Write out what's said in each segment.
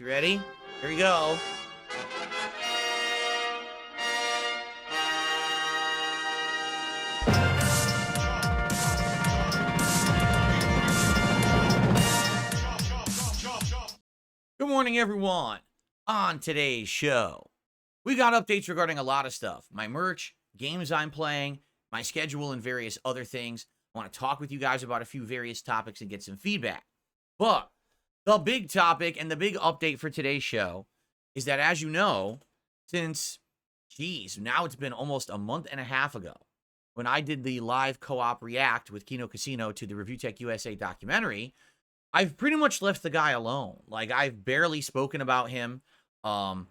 You ready? Here we go. Good morning, everyone. On today's show, we got updates regarding a lot of stuff. My merch, games I'm playing, my schedule, and various other things. I want to talk with you guys about a few various topics and get some feedback. But the big topic and the big update for today's show is that, as you know, since, now it's been almost a month and a half ago when I did the live co-op react with Kino Casino to the Review Tech USA documentary, I've pretty much left the guy alone. Like, I've barely spoken about him or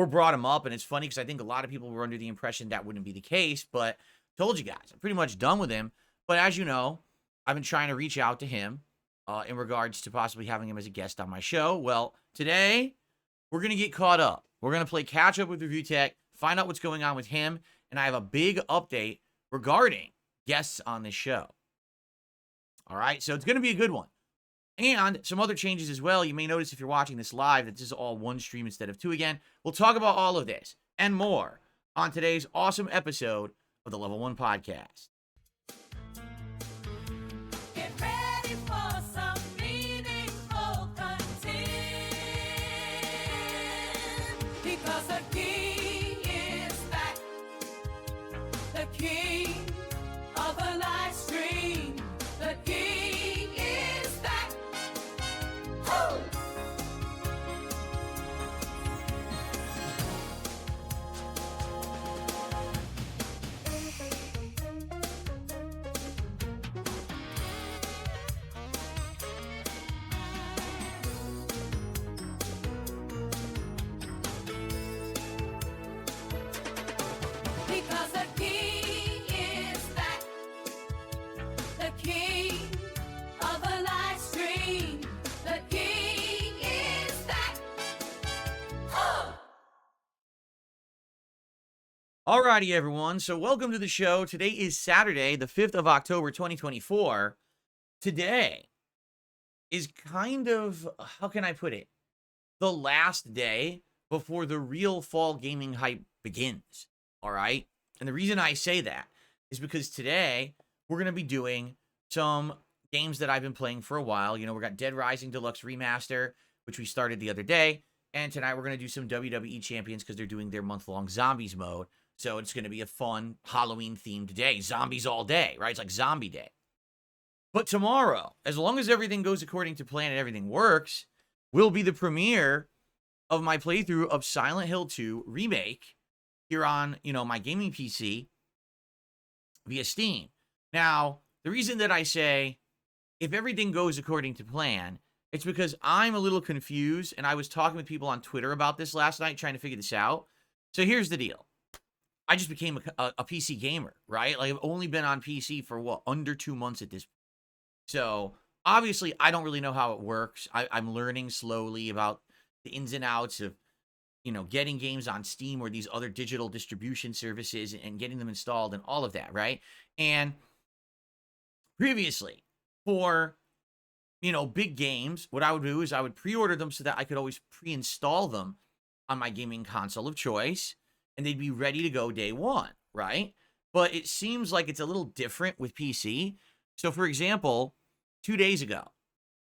brought him up. And it's funny because I think a lot of people were under the impression that wouldn't be the case. But told you guys, I'm pretty much done with him. But as you know, I've been trying to reach out to him in regards to possibly having him as a guest on my show. Well, today, we're going to get caught up. We're going to play catch up with Review Tech, find out what's going on with him. And I have a big update regarding guests on this show. All right, so it's going to be a good one. And some other changes as well. You may notice if you're watching this live that this is all one stream instead of two again. We'll talk about all of this and more on today's awesome episode of the Level 1 Podcast. Get ready for some meaningful content, because the king is back, the king of the live stream, the king is back. Woo! Because the king is back, the king of the live stream, the king is back. Alrighty, everyone. So welcome to the show. Today is Saturday, the 5th of October, 2024. Today is kind of, how can I put it, the last day before the real fall gaming hype begins. All right? And the reason I say that is because today we're going to be doing some games that I've been playing for a while. You know, we got Dead Rising Deluxe Remaster, which we started the other day. And tonight we're going to do some WWE Champions because they're doing their month-long Zombies mode. So it's going to be a fun Halloween-themed day. Zombies all day, right? It's like Zombie Day. But tomorrow, as long as everything goes according to plan and everything works, will be the premiere of my playthrough of Silent Hill 2 Remake here on, my gaming PC via Steam. Now, the reason that I say if everything goes according to plan, it's because I'm a little confused, and I was talking with people on Twitter about this last night, trying to figure this out. So here's the deal. I just became a PC gamer, right? Like, I've only been on PC for, under 2 months at this point. So, obviously, I don't really know how it works. I'm learning slowly about the ins and outs of, getting games on Steam or these other digital distribution services and getting them installed and all of that, right? And previously, for, big games, what I would do is I would pre-order them so that I could always pre-install them on my gaming console of choice, and they'd be ready to go day one, right? But it seems like it's a little different with PC. So, for example, 2 days ago,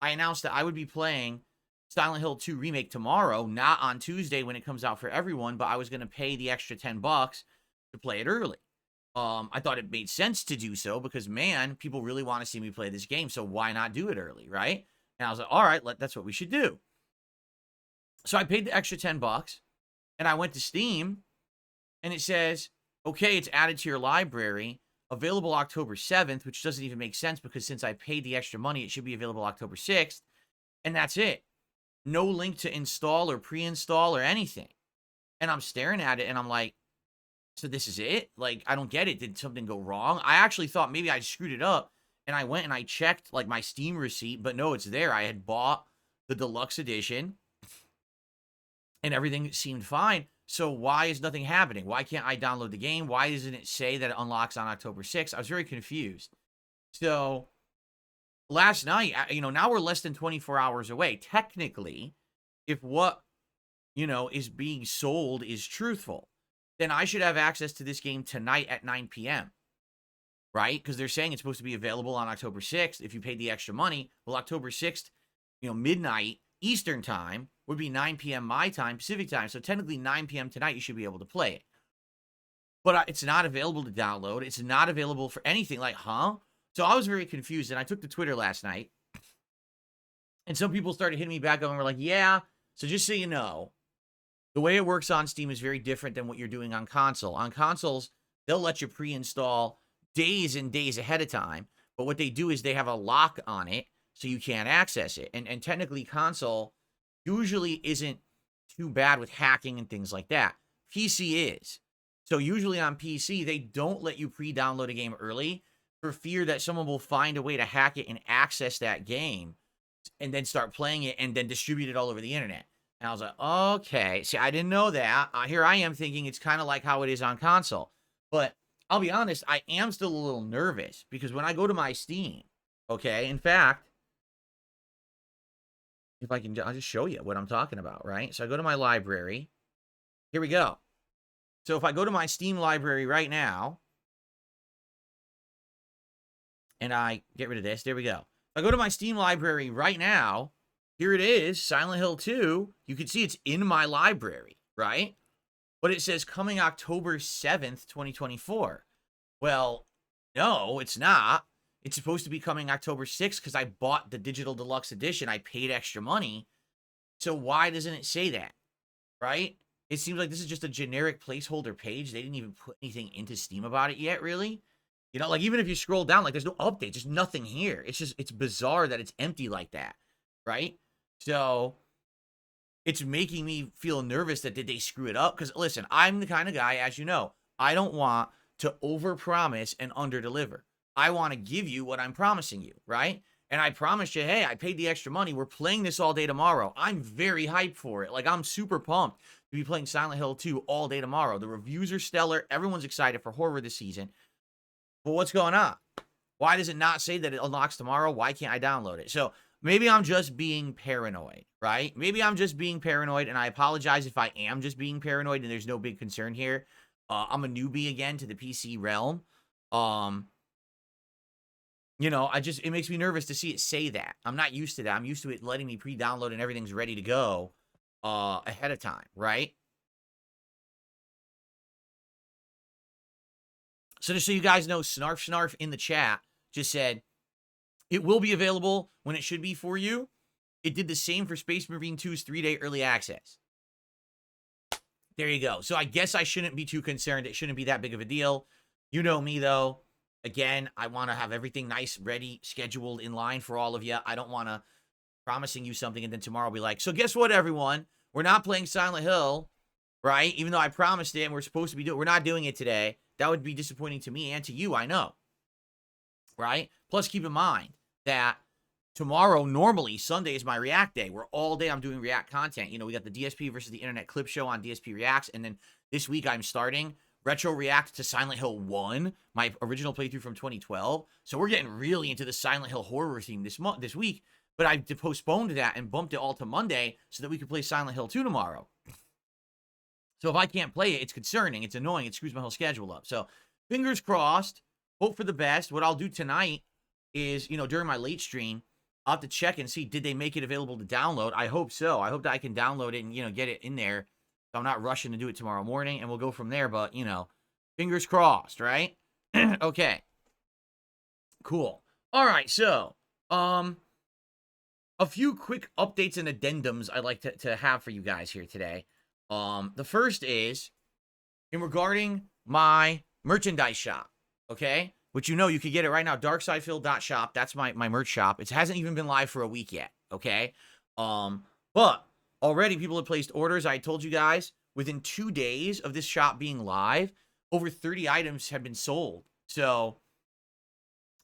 I announced that I would be playing Silent Hill 2 Remake tomorrow, not on Tuesday when it comes out for everyone, but I was going to pay the extra $10 to play it early. I thought it made sense to do so because, man, people really want to see me play this game, so why not do it early, right? And I was like, all right, that's what we should do. So I paid the extra $10, and I went to Steam, and it says, okay, it's added to your library, available October 7th, which doesn't even make sense because since I paid the extra money, it should be available October 6th, and that's it. No link to install or pre-install or anything. And I'm staring at it, and I'm like, so this is it? Like, I don't get it. Did something go wrong? I actually thought maybe I screwed it up, and I went and I checked, like, my Steam receipt, but no, it's there. I had bought the deluxe edition, and everything seemed fine. So why is nothing happening? Why can't I download the game? Why doesn't it say that it unlocks on October 6th? I was very confused. So last night, now we're less than 24 hours away. Technically, if what is being sold is truthful, then I should have access to this game tonight at 9 p.m., right? Because they're saying it's supposed to be available on October 6th if you paid the extra money. Well, October 6th, midnight Eastern time would be 9 p.m. my time, Pacific time. So technically 9 p.m. tonight, you should be able to play it. But it's not available to download. It's not available for anything. Like, huh? So I was very confused, and I took to Twitter last night, and some people started hitting me back up and were like, yeah, so just so you know, the way it works on Steam is very different than what you're doing on console. On consoles, they'll let you pre-install days and days ahead of time, but what they do is they have a lock on it, so you can't access it. And technically, console usually isn't too bad with hacking and things like that. PC is. So usually on PC, they don't let you pre-download a game early for fear that someone will find a way to hack it and access that game and then start playing it and then distribute it all over the internet. And I was like, okay. See, I didn't know that. Here I am thinking it's kind of like how it is on console. But I'll be honest, I am still a little nervous because when I go to my Steam, okay, in fact, if I can, I'll just show you what I'm talking about, right? So I go to my library. Here we go. So if I go to my Steam library right now, and I get rid of this, there we go. If I go to my Steam library right now, here it is, Silent Hill 2. You can see it's in my library, right? But it says coming October 7th, 2024. Well, no, it's not. It's supposed to be coming October 6th because I bought the digital deluxe edition. I paid extra money. So why doesn't it say that, right? It seems like this is just a generic placeholder page. They didn't even put anything into Steam about it yet, really. Like even if you scroll down, like there's no update, just nothing here. It's bizarre that it's empty like that, right? So it's making me feel nervous that did they screw it up? Because listen, I'm the kind of guy, as you know, I don't want to overpromise and underdeliver. I want to give you what I'm promising you, right? And I promised you, hey, I paid the extra money. We're playing this all day tomorrow. I'm very hyped for it. Like I'm super pumped to be playing Silent Hill 2 all day tomorrow. The reviews are stellar. Everyone's excited for horror this season. But what's going on? Why does it not say that it unlocks tomorrow? Why can't I download it? So maybe I'm just being paranoid, right? Maybe I'm just being paranoid, and I apologize if I am just being paranoid and there's no big concern here. I'm a newbie again to the PC realm. It makes me nervous to see it say that. I'm not used to that. I'm used to it letting me pre-download and everything's ready to go ahead of time, right? So just so you guys know, Snarf in the chat just said, it will be available when it should be for you. It did the same for Space Marine 2's 3-day early access. There you go. So I guess I shouldn't be too concerned. It shouldn't be that big of a deal. You know me, though. Again, I want to have everything nice, ready, scheduled, in line for all of you. I don't want to promising you something and then tomorrow I'll be like, so guess what, everyone? We're not playing Silent Hill, right? Even though I promised it and we're supposed to be doing, we're not doing it today. That would be disappointing to me and to you, I know. Right? Plus, keep in mind that tomorrow, normally, Sunday is my React day, where all day I'm doing React content. We got the DSP versus the Internet Clip Show on DSP Reacts, and then this week I'm starting Retro React to Silent Hill 1, my original playthrough from 2012. So we're getting really into the Silent Hill horror theme this week, but I postponed that and bumped it all to Monday so that we could play Silent Hill 2 tomorrow. So if I can't play it, it's concerning, it's annoying, it screws my whole schedule up. So fingers crossed, hope for the best. What I'll do tonight is, during my late stream, I'll have to check and see, did they make it available to download? I hope so. I hope that I can download it and, get it in there. So I'm not rushing to do it tomorrow morning, and we'll go from there. But, fingers crossed, right? Okay. Cool. All right, so, a few quick updates and addendums I'd like to have for you guys here today. The first is in regarding my merchandise shop, okay? Which you can get it right now, darksidefield.shop. That's my merch shop. It hasn't even been live for a week yet, okay? But already people have placed orders. I told you guys, within 2 days of this shop being live, over 30 items have been sold. So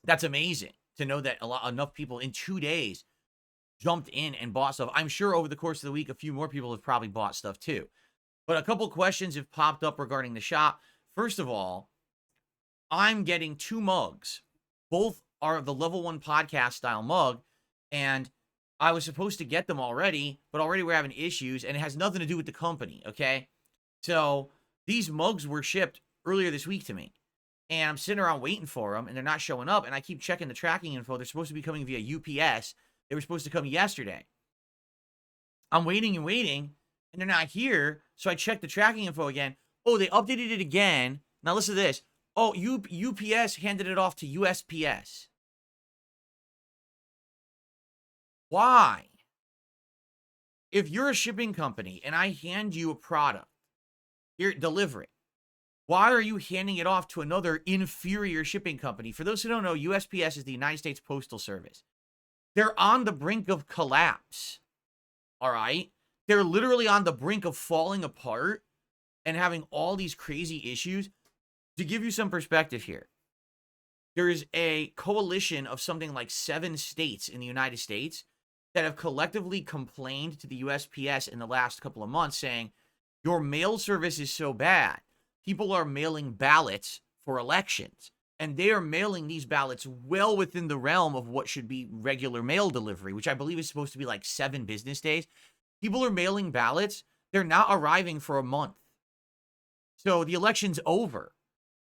that's amazing to know that enough people in 2 days jumped in and bought stuff. I'm sure over the course of the week, a few more people have probably bought stuff too. But a couple questions have popped up regarding the shop. First of all, I'm getting 2 mugs. Both are the Level 1 podcast style mug. And I was supposed to get them already, but already we're having issues, and it has nothing to do with the company, okay? So these mugs were shipped earlier this week to me, and I'm sitting around waiting for them, and they're not showing up, and I keep checking the tracking info. They're supposed to be coming via UPS. They were supposed to come yesterday. I'm waiting and waiting, and they're not here, so I checked the tracking info again. Oh, they updated it again. Now listen to this. Oh, UPS handed it off to USPS. Why? If you're a shipping company and I hand you a product, here, deliver it. Why are you handing it off to another inferior shipping company? For those who don't know, USPS is the United States Postal Service. They're on the brink of collapse. All right? They're literally on the brink of falling apart and having all these crazy issues. To give you some perspective here, there is a coalition of something like 7 states in the United States that have collectively complained to the USPS in the last couple of months saying, your mail service is so bad. People are mailing ballots for elections, and they are mailing these ballots well within the realm of what should be regular mail delivery, which I believe is supposed to be like 7 business days. People are mailing ballots. They're not arriving for a month. So the election's over,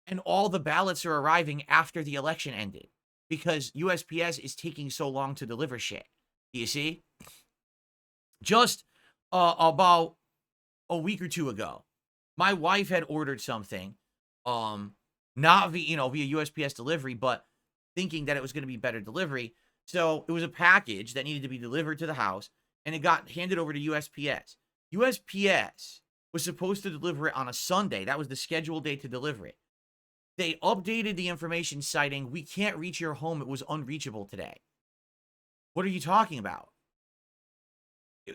and all the ballots are arriving after the election ended because USPS is taking so long to deliver shit. Do you see? Just about a week or two ago, my wife had ordered something, not via USPS delivery, but thinking that it was going to be better delivery. So it was a package that needed to be delivered to the house, and it got handed over to USPS. USPS was supposed to deliver it on a Sunday. That was the scheduled date to deliver it. They updated the information citing, we can't reach your home. It was unreachable today. What are you talking about?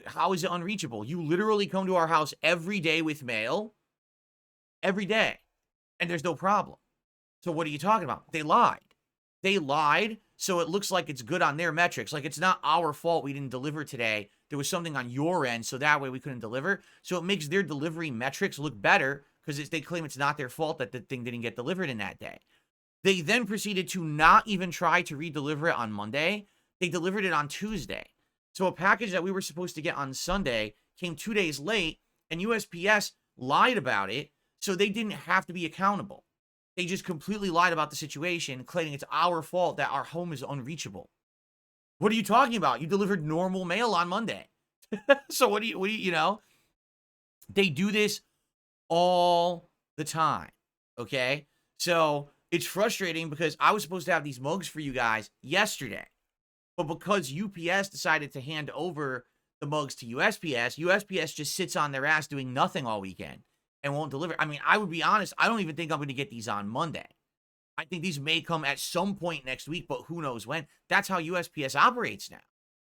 How is it unreachable? You literally come to our house every day with mail, every day, and there's no problem. So what are you talking about? They lied. They lied, so it looks like it's good on their metrics. Like, it's not our fault we didn't deliver today. There was something on your end, so that way we couldn't deliver. So it makes their delivery metrics look better because they claim it's not their fault that the thing didn't get delivered in that day. They then proceeded to not even try to redeliver it on Monday. They delivered it on Tuesday. So a package that we were supposed to get on Sunday came 2 days late, and USPS lied about it, so they didn't have to be accountable. They just completely lied about the situation, claiming it's our fault that our home is unreachable. What are you talking about? You delivered normal mail on Monday. So what do you know? They do this all the time, okay? So it's frustrating because I was supposed to have these mugs for you guys yesterday. But because UPS decided to hand over the mugs to USPS, USPS just sits on their ass doing nothing all weekend and won't deliver. I mean, I would be honest, I don't even think I'm going to get these on Monday. I think these may come at some point next week, but who knows when. That's how USPS operates now.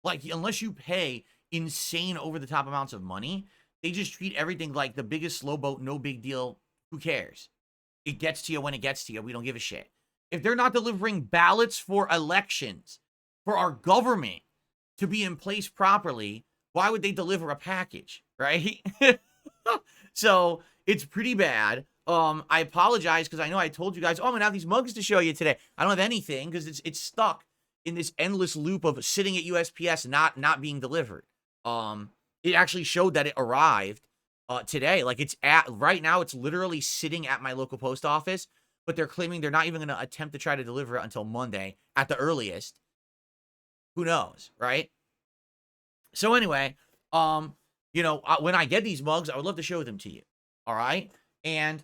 Like, unless you pay insane over-the-top amounts of money, they just treat everything like the biggest slow boat, no big deal. Who cares? It gets to you when it gets to you. We don't give a shit. If they're not delivering ballots for elections, for our government to be in place properly, why would they deliver a package, right? So it's pretty bad. I apologize because I know I told you guys, oh, I'm going to have these mugs to show you today. I don't have anything because it's stuck in this endless loop of sitting at USPS not being delivered. It actually showed that it arrived today. Like, it's right now, it's literally sitting at my local post office, but they're claiming they're not even going to attempt to try to deliver it until Monday at the earliest. Who knows, right? So anyway, when I get these mugs, I would love to show them to you. All right. And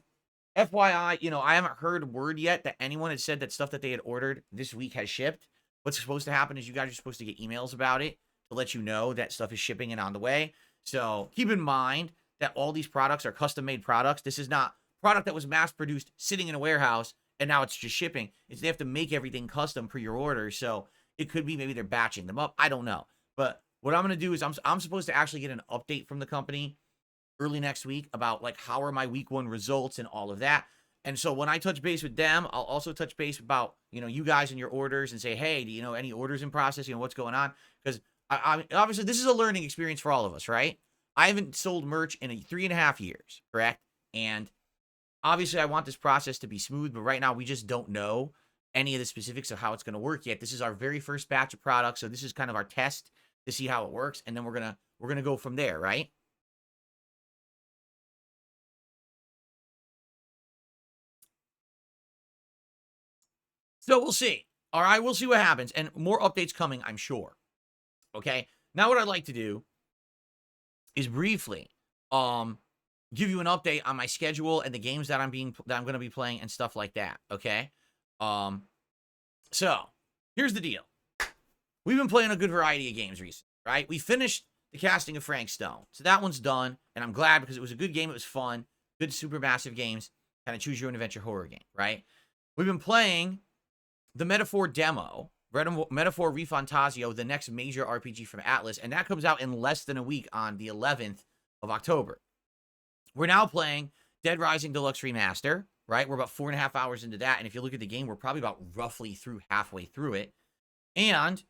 FYI, I haven't heard word yet that anyone had said that stuff that they had ordered this week has shipped. What's supposed to happen is you guys are supposed to get emails about it to let you know that stuff is shipping and on the way. So keep in mind that all these products are custom-made products. This is not product that was mass-produced sitting in a warehouse and now it's just shipping. They have to make everything custom per your order. So it could be maybe they're batching them up. I don't know. But what I'm going to do is I'm supposed to actually get an update from the company early next week about, like, how are my week 1 results and all of that. And so when I touch base with them, I'll also touch base about, you guys and your orders and say, hey, do you know any orders in process? What's going on? Because I obviously this is a learning experience for all of us, right? I haven't sold merch in 3.5 years, correct? And obviously I want this process to be smooth, but right now we just don't know any of the specifics of how it's going to work yet. This is our very first batch of products, so this is kind of our test to see how it works, and then we're gonna go from there, right? So we'll see. All right, we'll see what happens, and more updates coming, I'm sure. Okay. Now, what I'd like to do is briefly give you an update on my schedule and the games that I'm going to be playing and stuff like that. Okay. So here's the deal. We've been playing a good variety of games recently, right? We finished the casting of Frank Stone, so that one's done, and I'm glad because it was a good game. It was fun. Good supermassive games, kind of choose your own adventure horror game, right? We've been playing the Metaphor demo, Metaphor Refantasio, the next major RPG from Atlas, and that comes out in less than a week on the 11th of October. We're now playing Dead Rising Deluxe Remaster, right? We're about 4.5 hours into that, and if you look at the game, we're probably about roughly halfway through it. And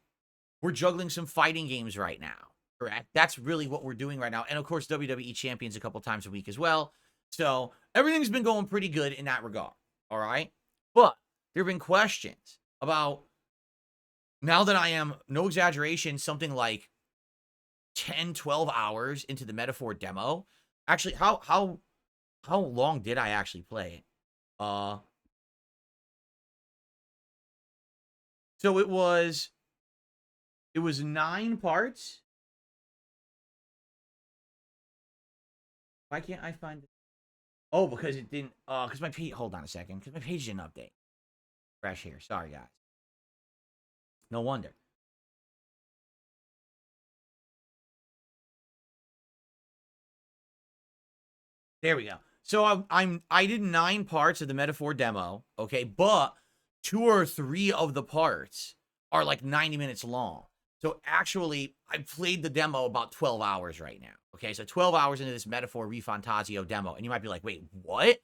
we're juggling some fighting games right now, correct? That's really what we're doing right now. And of course, WWE Champions a couple times a week as well. So everything's been going pretty good in that regard, all right? But there have been questions about, now that I am, no exaggeration, something like 10, 12 hours into the Metaphor demo. Actually, how long did I actually play it? So it was 9 parts. Why can't I find it? Oh, because it didn't, because my page, hold on a second, because my page didn't update. Fresh here. Sorry, guys. No wonder. There we go. So I did 9 parts of the Metaphor demo, okay, but 2 or 3 of the parts are like 90 minutes long. So actually, I played the demo about 12 hours right now. Okay, so 12 hours into this Metaphor Refantasio demo, and you might be like, wait, what?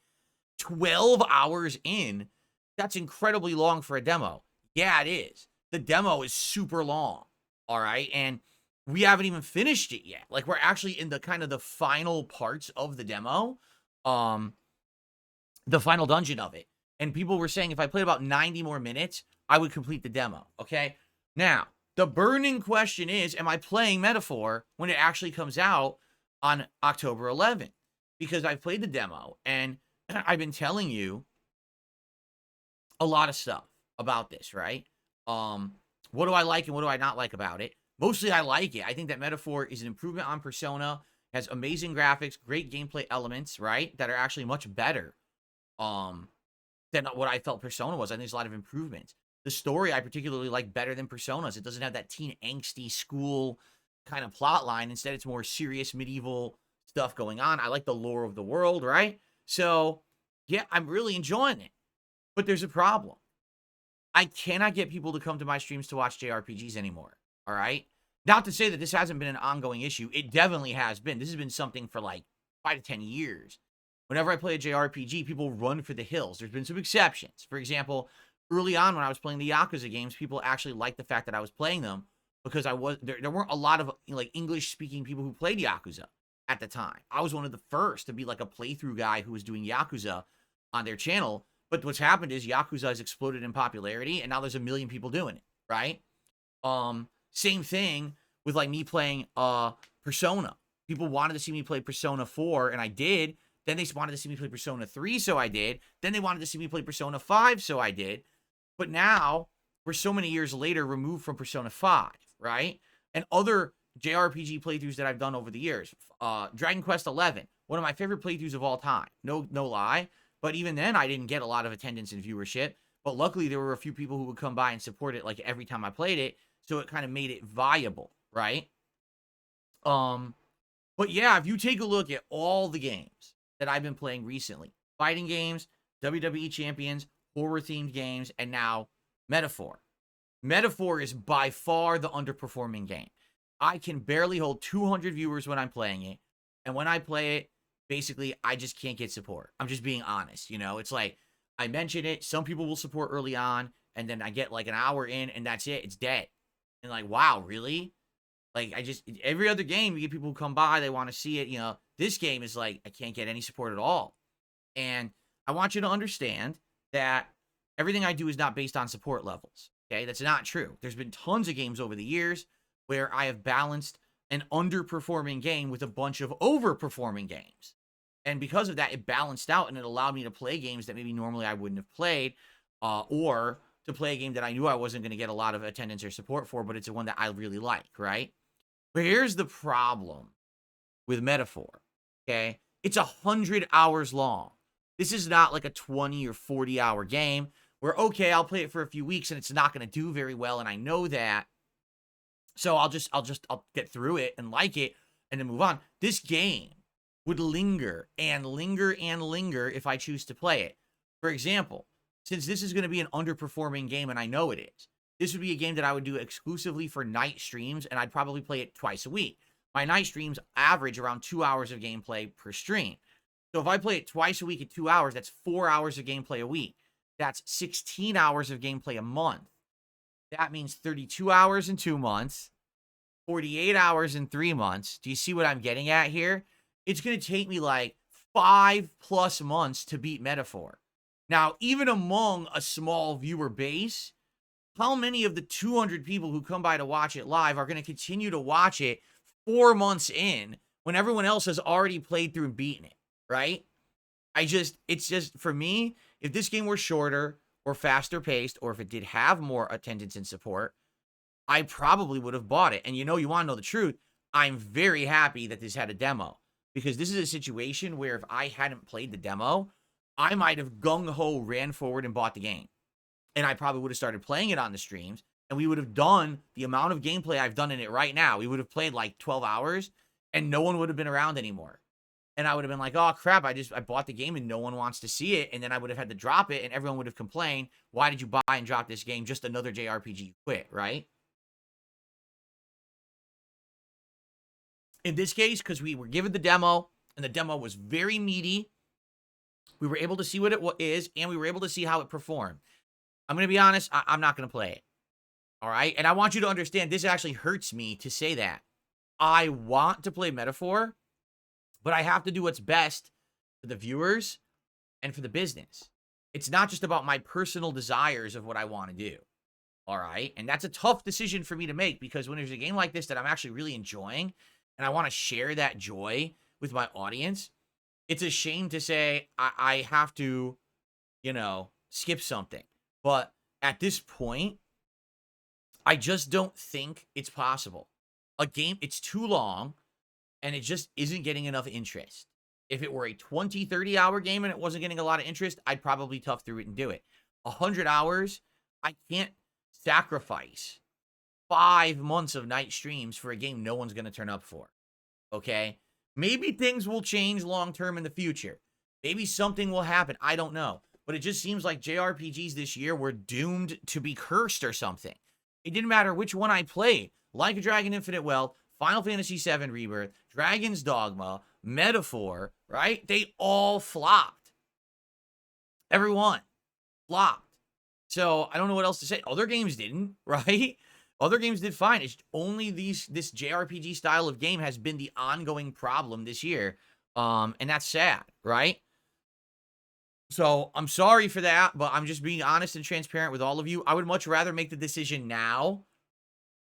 12 hours in? That's incredibly long for a demo. Yeah, it is. The demo is super long, all right? And we haven't even finished it yet. Like, we're actually in the kind of the final parts of the demo, the final dungeon of it. And people were saying if I played about 90 more minutes, I would complete the demo, okay? Now, the burning question is, am I playing Metaphor when it actually comes out on October 11th? Because I've played the demo, and I've been telling you a lot of stuff about this, right? What do I like and what do I not like about it? Mostly I like it. I think that Metaphor is an improvement on Persona, has amazing graphics, great gameplay elements, right? That are actually much better than what I felt Persona was. I think there's a lot of improvements. The story I particularly like better than Persona's. It doesn't have that teen angsty school kind of plot line. Instead, it's more serious medieval stuff going on. I like the lore of the world, right? So, yeah, I'm really enjoying it. But there's a problem. I cannot get people to come to my streams to watch JRPGs anymore, all right? Not to say that this hasn't been an ongoing issue. It definitely has been. This has been something for like 5 to 10 years. Whenever I play a JRPG, people run for the hills. There's been some exceptions. For example, early on when I was playing the Yakuza games, people actually liked the fact that I was playing them because there weren't a lot of like English-speaking people who played Yakuza at the time. I was one of the first to be like a playthrough guy who was doing Yakuza on their channel. But what's happened is Yakuza has exploded in popularity, and now there's 1 million people doing it, right? Same thing with like me playing Persona. People wanted to see me play Persona 4, and I did. Then they wanted to see me play Persona 3, so I did. Then they wanted to see me play Persona 5, so I did. But now, we're so many years later removed from Persona 5, right? And other JRPG playthroughs that I've done over the years. Dragon Quest 11, one of my favorite playthroughs of all time. No lie. But even then, I didn't get a lot of attendance and viewership. But luckily, there were a few people who would come by and support it like every time I played it. So it kind of made it viable, right? But yeah, if you take a look at all the games that I've been playing recently, fighting games, WWE Champions, horror-themed games, and now Metaphor. Metaphor is by far the underperforming game. I can barely hold 200 viewers when I'm playing it. And when I play it, basically, I just can't get support. I'm just being honest, you know? It's like, I mention it, some people will support early on, and then I get like an hour in, and that's it. It's dead. And like, wow, really? Like, every other game, you get people who come by, they want to see it, you know? This game is like, I can't get any support at all. And I want you to understand that everything I do is not based on support levels, okay? That's not true. There's been tons of games over the years where I have balanced an underperforming game with a bunch of overperforming games. And because of that, it balanced out and it allowed me to play games that maybe normally I wouldn't have played, or to play a game that I knew I wasn't going to get a lot of attendance or support for, but it's one that I really like, right? But here's the problem with Metaphor, okay? It's 100 hours long. This is not like a 20 or 40-hour game where, okay, I'll play it for a few weeks and it's not going to do very well, and I know that. So I'll get through it and like it and then move on. This game would linger and linger and linger if I choose to play it. For example, since this is going to be an underperforming game, and I know it is, this would be a game that I would do exclusively for night streams, and I'd probably play it twice a week. My night streams average around 2 hours of gameplay per stream. So if I play it twice a week at 2 hours, that's 4 hours of gameplay a week. That's 16 hours of gameplay a month. That means 32 hours in 2 months, 48 hours in 3 months. Do you see what I'm getting at here? It's going to take me like 5+ months to beat Metaphor. Now, even among a small viewer base, how many of the 200 people who come by to watch it live are going to continue to watch it 4 months in when everyone else has already played through and beaten it, right? It's just, for me, if this game were shorter or faster paced, or if it did have more attendance and support, I probably would have bought it. And you want to know the truth? I'm very happy that this had a demo, because this is a situation where if I hadn't played the demo, I might have gung-ho ran forward and bought the game. And I probably would have started playing it on the streams, and we would have done the amount of gameplay I've done in it right now. We would have played like 12 hours, and no one would have been around anymore. And I would have been like, oh, crap, I bought the game and no one wants to see it. And then I would have had to drop it, and everyone would have complained, why did you buy and drop this game? Just another JRPG you quit, right? In this case, because we were given the demo, and the demo was very meaty, we were able to see what it is, and we were able to see how it performed. I'm going to be honest, I'm not going to play it. All right? And I want you to understand, this actually hurts me to say that. I want to play Metaphor, but I have to do what's best for the viewers and for the business. It's not just about my personal desires of what I want to do. All right? And that's a tough decision for me to make, because when there's a game like this that I'm actually really enjoying, and I want to share that joy with my audience, it's a shame to say I have to, skip something. But at this point, I just don't think it's possible. A game, it's too long, and it just isn't getting enough interest. If it were a 20, 30-hour game and it wasn't getting a lot of interest, I'd probably tough through it and do it. 100 hours, I can't sacrifice 5 months of night streams for a game no one's going to turn up for. Okay? Maybe things will change long-term in the future. Maybe something will happen. I don't know. But it just seems like JRPGs this year were doomed to be cursed or something. It didn't matter which one I played. Like a Dragon Infinite Wealth, Final Fantasy VII Rebirth, Dragon's Dogma, Metaphor, right? They all flopped. Everyone flopped. So I don't know what else to say. Other games didn't, right? Other games did fine. It's only this JRPG style of game has been the ongoing problem this year. And that's sad, right? So I'm sorry for that, but I'm just being honest and transparent with all of you. I would much rather make the decision now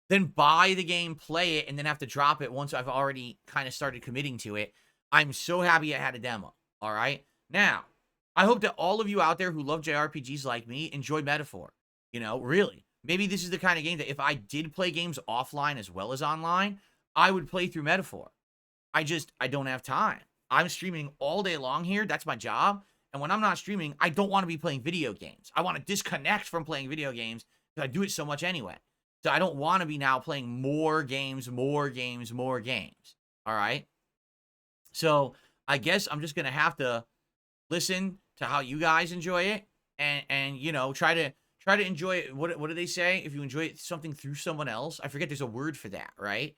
than buy the game, play it, and then have to drop it once I've already kind of started committing to it. I'm so happy I had a demo, all right? Now, I hope that all of you out there who love JRPGs like me enjoy Metaphor. Really. Maybe this is the kind of game that if I did play games offline as well as online, I would play through Metaphor. I don't have time. I'm streaming all day long here. That's my job. And when I'm not streaming, I don't want to be playing video games. I want to disconnect from playing video games because I do it so much anyway. So I don't want to be now playing more games. All right? So I guess I'm just going to have to listen to how you guys enjoy it and try to enjoy it. What do they say? If you enjoy something through someone else, I forget there's a word for that, right?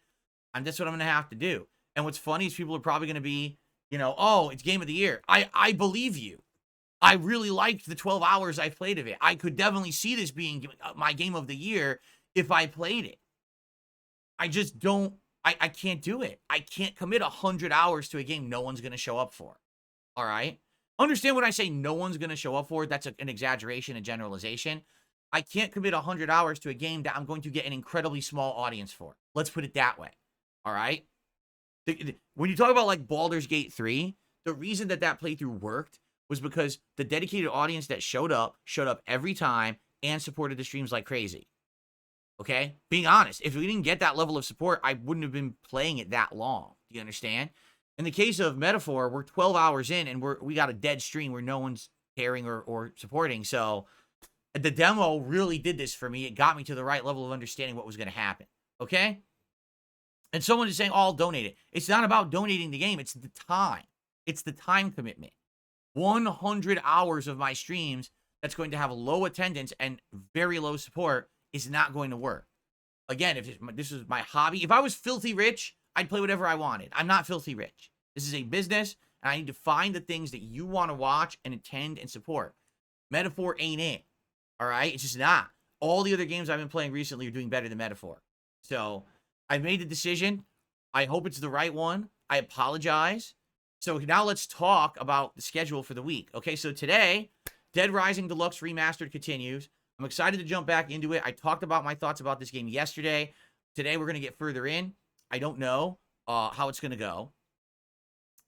And that's what I'm going to have to do. And what's funny is people are probably going to be, oh, it's game of the year. I believe you. I really liked the 12 hours I played of it. I could definitely see this being my game of the year if I played it. I just don't, I can't do it. I can't commit 100 hours to a game no one's going to show up for. All right? Understand when I say no one's going to show up for it, that's an exaggeration, a generalization. I can't commit 100 hours to a game that I'm going to get an incredibly small audience for. Let's put it that way. All right? When you talk about like Baldur's Gate 3, the reason that playthrough worked was because the dedicated audience that showed up every time and supported the streams like crazy. Okay? Being honest, if we didn't get that level of support, I wouldn't have been playing it that long. Do you understand? In the case of Metaphor, we're 12 hours in and we got a dead stream where no one's caring or supporting. So the demo really did this for me. It got me to the right level of understanding what was going to happen. Okay? And someone is saying, oh, I'll donate it. It's not about donating the game. It's the time. It's the time commitment. 100 hours of my streams that's going to have low attendance and very low support is not going to work. Again, if this is my hobby, if I was filthy rich, I'd play whatever I wanted. I'm not filthy rich. This is a business, and I need to find the things that you want to watch and attend and support. Metaphor ain't it. All right? It's just not. All the other games I've been playing recently are doing better than Metaphor. So I've made the decision. I hope it's the right one. I apologize. So now let's talk about the schedule for the week. Okay, so today, Dead Rising Deluxe Remastered continues. I'm excited to jump back into it. I talked about my thoughts about this game yesterday. Today, we're going to get further in. I don't know how it's going to go,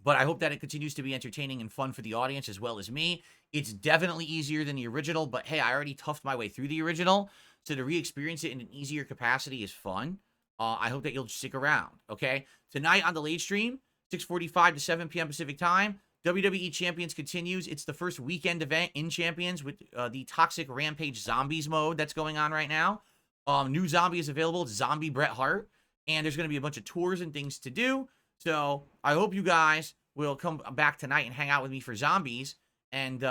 but I hope that it continues to be entertaining and fun for the audience as well as me. It's definitely easier than the original, but hey, I already toughed my way through the original, so to re-experience it in an easier capacity is fun. I hope that you'll stick around, okay? Tonight on the late stream, 6:45 to 7 p.m. Pacific time, WWE Champions continues. It's the first weekend event in Champions with the Toxic Rampage Zombies mode that's going on right now. New zombie is available. It's Zombie Bret Hart. And there's going to be a bunch of tours and things to do. So I hope you guys will come back tonight and hang out with me for zombies. And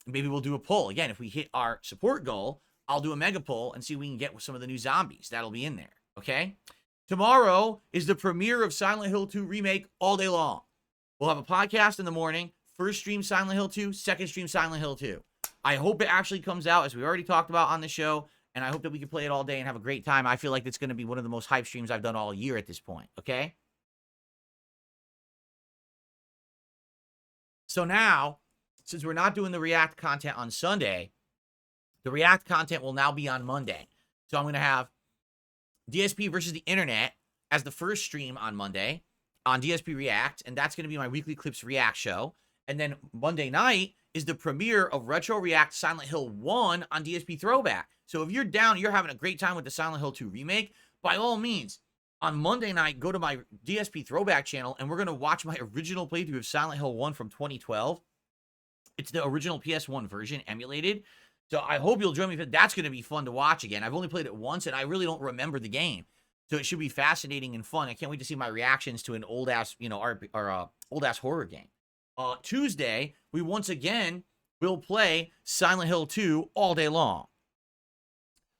maybe we'll do a poll. Again, if we hit our support goal, I'll do a mega poll and see if we can get some of the new zombies. That'll be in there. Okay? Tomorrow is the premiere of Silent Hill 2 Remake all day long. We'll have a podcast in the morning. First stream Silent Hill 2, second stream Silent Hill 2. I hope it actually comes out, as we already talked about on the show, and I hope that we can play it all day and have a great time. I feel like it's going to be one of the most hype streams I've done all year at this point, okay? So now, since we're not doing the React content on Sunday, the React content will now be on Monday. So I'm going to have DSP versus the Internet as the first stream on Monday on DSP React, and that's going to be my weekly Clips React show. And then Monday night is the premiere of Retro React Silent Hill 1 on DSP Throwback. So if you're down, you're having a great time with the Silent Hill 2 remake, by all means, on Monday night, go to my DSP Throwback channel, and we're going to watch my original playthrough of Silent Hill 1 from 2012. It's the original PS1 version emulated. So I hope you'll join me. That's going to be fun to watch again. I've only played it once, and I really don't remember the game. So it should be fascinating and fun. I can't wait to see my reactions to an old-ass, old-ass horror game. Tuesday, we once again will play Silent Hill 2 all day long.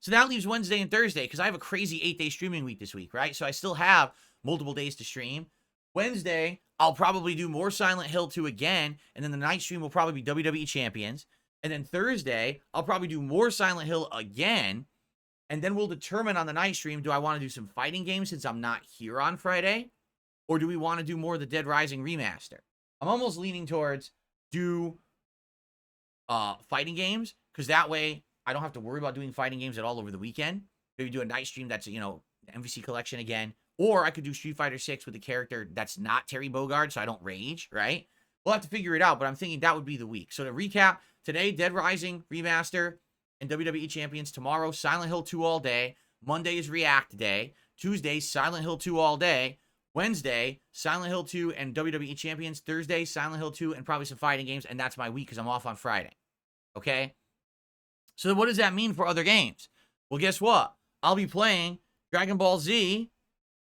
So that leaves Wednesday and Thursday, because I have a crazy 8-day streaming week this week, right? So I still have multiple days to stream. Wednesday, I'll probably do more Silent Hill 2 again, and then the night stream will probably be WWE Champions. And then Thursday, I'll probably do more Silent Hill again, and then we'll determine on the night stream, do I want to do some fighting games since I'm not here on Friday, or do we want to do more of the Dead Rising remaster? I'm almost leaning towards do fighting games, because that way I don't have to worry about doing fighting games at all over the weekend. Maybe do a night stream that's, the MVC collection again. Or I could do Street Fighter 6 with a character that's not Terry Bogard, so I don't rage, right? We'll have to figure it out, but I'm thinking that would be the week. So to recap, today, Dead Rising Remaster and WWE Champions. Tomorrow, Silent Hill 2 all day. Monday is React Day. Tuesday, Silent Hill 2 all day. Wednesday, Silent Hill 2 and WWE Champions. Thursday, Silent Hill 2 and probably some fighting games, and that's my week because I'm off on Friday. Okay? So what does that mean for other games? Well, guess what? I'll be playing Dragon Ball Z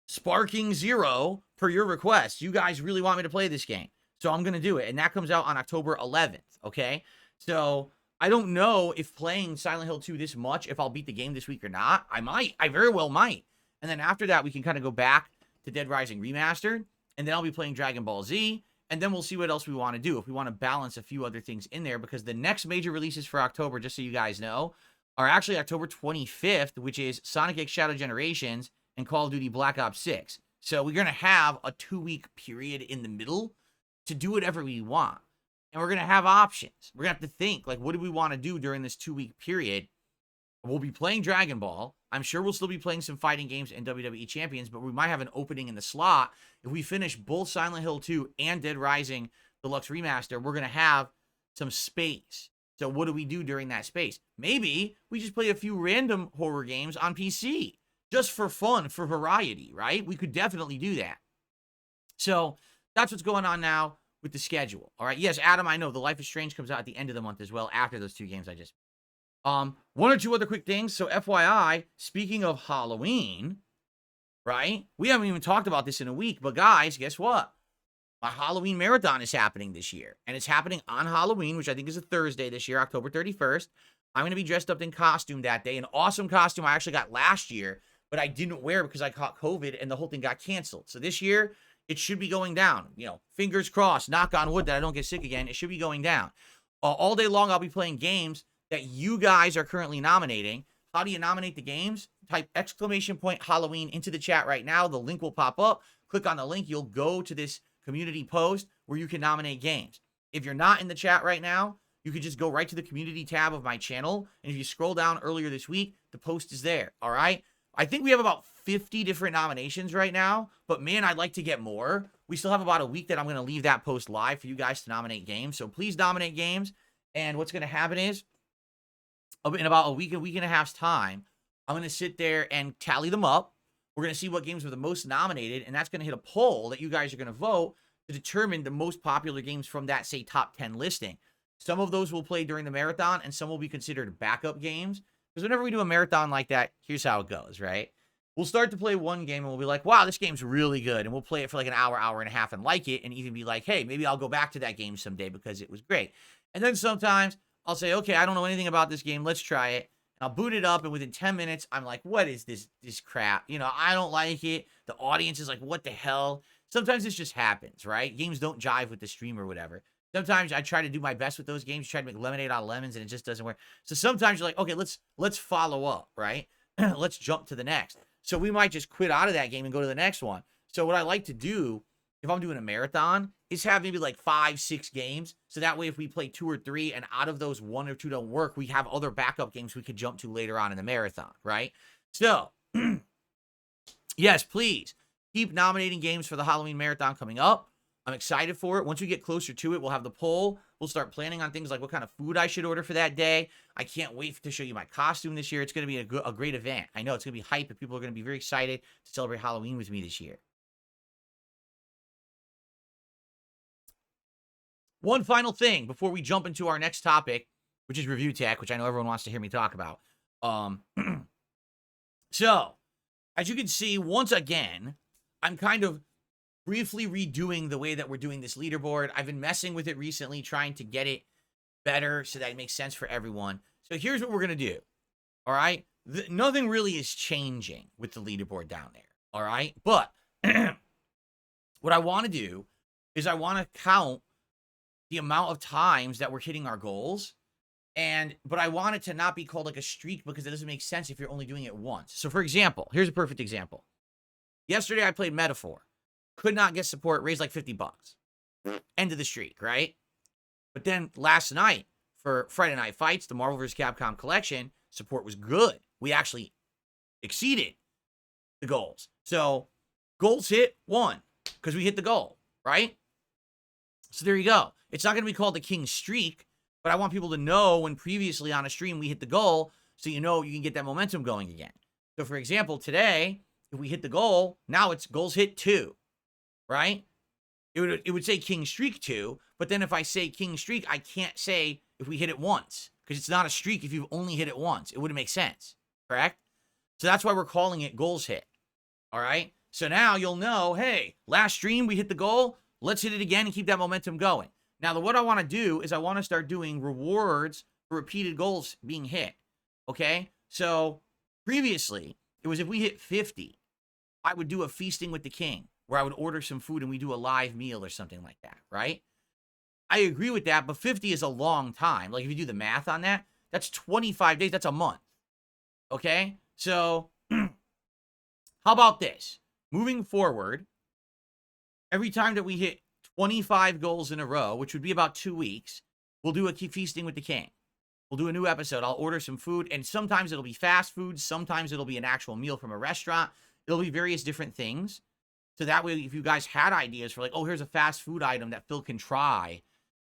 Sparking Zero per your request. You guys really want me to play this game. So I'm going to do it. And that comes out on October 11th. Okay? So I don't know if playing Silent Hill 2 this much, if I'll beat the game this week or not. I might. I very well might. And then after that, we can kind of go back to Dead Rising Remastered. And then I'll be playing Dragon Ball Z. And then we'll see what else we want to do. If we want to balance a few other things in there. Because the next major releases for October, just so you guys know, are actually October 25th, which is Sonic X Shadow Generations and Call of Duty Black Ops 6. So we're going to have a 2-week period in the middle to do whatever we want. And we're going to have options. We're going to have to think, like, what do we want to do during this 2-week period? We'll be playing Dragon Ball. I'm sure we'll still be playing some fighting games and WWE Champions, but we might have an opening in the slot. If we finish both Silent Hill 2 and Dead Rising Deluxe Remaster, we're going to have some space. So what do we do during that space? Maybe we just play a few random horror games on PC, just for fun, for variety, right? We could definitely do that. So that's what's going on now with the schedule. All right. Yes, Adam, I know the Life is Strange comes out at the end of the month as well, after those 2 games I just. One or two other quick things. So FYI, speaking of Halloween, right? We haven't even talked about this in a week, but guys, guess what? My Halloween marathon is happening this year, and it's happening on Halloween, which I think is a Thursday this year, October 31st. I'm going to be dressed up in costume that day, an awesome costume I actually got last year, but I didn't wear because I caught COVID and the whole thing got canceled. So this year, it should be going down. You know, fingers crossed, knock on wood that I don't get sick again. It should be going down. All day long, I'll be playing games that you guys are currently nominating. How do you nominate the games? Type !Halloween into the chat right now. The link will pop up. Click on the link. You'll go to this community post where you can nominate games. If you're not in the chat right now, you can just go right to the community tab of my channel. And if you scroll down earlier this week, the post is there. All right. I think we have about 50 different nominations right now, but man, I'd like to get more. We still have about a week that I'm going to leave that post live for you guys to nominate games. So please nominate games. And what's going to happen is, in about a week and a half's time, I'm going to sit there and tally them up. We're going to see what games were the most nominated, and that's going to hit a poll that you guys are going to vote to determine the most popular games from that, say, top 10 listing. Some of those will play during the marathon, and some will be considered backup games. Because whenever we do a marathon like that, here's how it goes, right? We'll start to play one game, and we'll be like, wow, this game's really good. And we'll play it for like an hour, hour and a half and like it, and even be like, hey, maybe I'll go back to that game someday because it was great. And then sometimes I'll say, okay, I don't know anything about this game. Let's try it. And I'll boot it up, and within 10 minutes, I'm like, what is this crap? You know, I don't like it. The audience is like, what the hell? Sometimes this just happens, right? Games don't jive with the stream or whatever. Sometimes I try to do my best with those games, try to make lemonade out of lemons, and it just doesn't work. So sometimes you're like, okay, let's follow up, right? Let's jump to the next. So we might just quit out of that game and go to the next one. So what I like to do, if I'm doing a marathon, is have maybe like 5, 6 games. So that way, if we play 2 or 3 and out of those 1 or 2 don't work, we have other backup games we could jump to later on in the marathon, right? So, yes, please keep nominating games for the Halloween marathon coming up. I'm excited for it. Once we get closer to it, we'll have the poll. We'll start planning on things like what kind of food I should order for that day. I can't wait to show you my costume this year. It's going to be a great event. I know it's going to be hype, and people are going to be very excited to celebrate Halloween with me this year. One final thing before we jump into our next topic, which is review tech, which I know everyone wants to hear me talk about. So, as you can see, once again, I'm kind of briefly redoing the way that we're doing this leaderboard. I've been messing with it recently, trying to get it better so that it makes sense for everyone. So here's what we're going to do. All right? Nothing really is changing with the leaderboard down there. All right? But what I want to do is I want to count the amount of times that we're hitting our goals. But I want it to not be called like a streak because it doesn't make sense if you're only doing it once. So for example, here's a perfect example. Yesterday I played Metaphor. Could not get support, raised like $50. End of the streak, right? But then last night for Friday Night Fights, the Marvel vs. Capcom collection, support was good. We actually exceeded the goals. So goals hit 1 because we hit the goal, right? So there you go. It's not going to be called the King Streak, but I want people to know when previously on a stream we hit the goal so you know you can get that momentum going again. So for example, today, if we hit the goal, now it's goals hit 2. Right? It would say King Streak 2, but then if I say King Streak, I can't say if we hit it once, because it's not a streak if you've only hit it once. It wouldn't make sense, correct? So that's why we're calling it goals hit, all right? So now you'll know, hey, last stream we hit the goal, let's hit it again and keep that momentum going. Now, what I want to do is I want to start doing rewards for repeated goals being hit, okay? So previously, it was if we hit 50, I would do a feasting with the king, where I would order some food and we do a live meal or something like that, right? I agree with that, but 50 is a long time. Like, if you do the math on that, that's 25 days. That's a month, okay? So, how about this? Moving forward, every time that we hit 25 goals in a row, which would be about 2 weeks, we'll do a feasting with the king. We'll do a new episode. I'll order some food, and sometimes it'll be fast food. Sometimes it'll be an actual meal from a restaurant. It'll be various different things. So that way, if you guys had ideas for like, oh, here's a fast food item that Phil can try,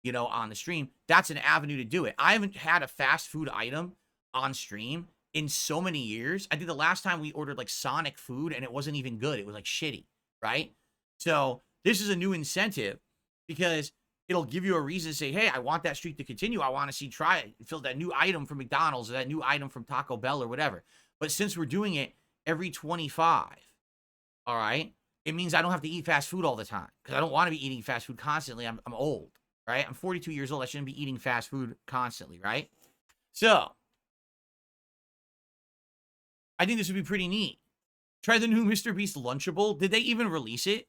you know, on the stream, that's an avenue to do it. I haven't had a fast food item on stream in so many years. I think the last time we ordered like Sonic food and it wasn't even good. It was like shitty, right? So this is a new incentive because it'll give you a reason to say, hey, I want that streak to continue. I want to see try it. Feel that new item from McDonald's or that new item from Taco Bell or whatever. But since we're doing it every 25, all right, it means I don't have to eat fast food all the time because I don't want to be eating fast food constantly. I'm old, right? I'm 42 years old. I shouldn't be eating fast food constantly, right? So I think this would be pretty neat. Try the new Mr. Beast Lunchable. Did they even release it?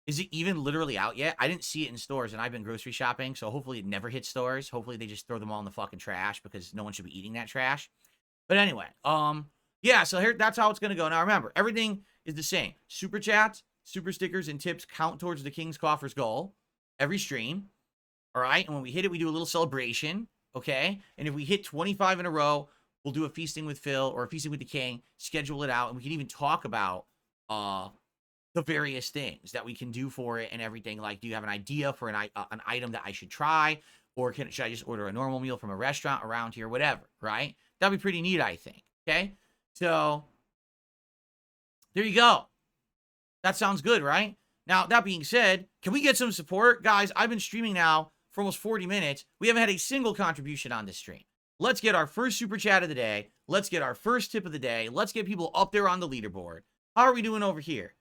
Is it even literally out yet? I didn't see it in stores, and I've been grocery shopping, so hopefully it never hits stores. Hopefully they just throw them all in the fucking trash because no one should be eating that trash. But anyway, yeah, so here, that's how it's going to go. Now, remember, everything is the same. Super chats, super stickers, and tips count towards the King's Coffers goal every stream, all right? And when we hit it, we do a little celebration, okay? And if we hit 25 in a row, we'll do a Feasting with Phil or a Feasting with the King, schedule it out, and we can even talk about the various things that we can do for it and everything. Like, do you have an idea for an item that I should try? Or should I just order a normal meal from a restaurant around here? Whatever, right? That'd be pretty neat, I think, okay? So, there you go. That sounds good, right? Now, that being said, can we get some support? Guys, I've been streaming now for almost 40 minutes. We haven't had a single contribution on this stream. Let's get our first super chat of the day. Let's get our first tip of the day. Let's get people up there on the leaderboard. How are we doing over here?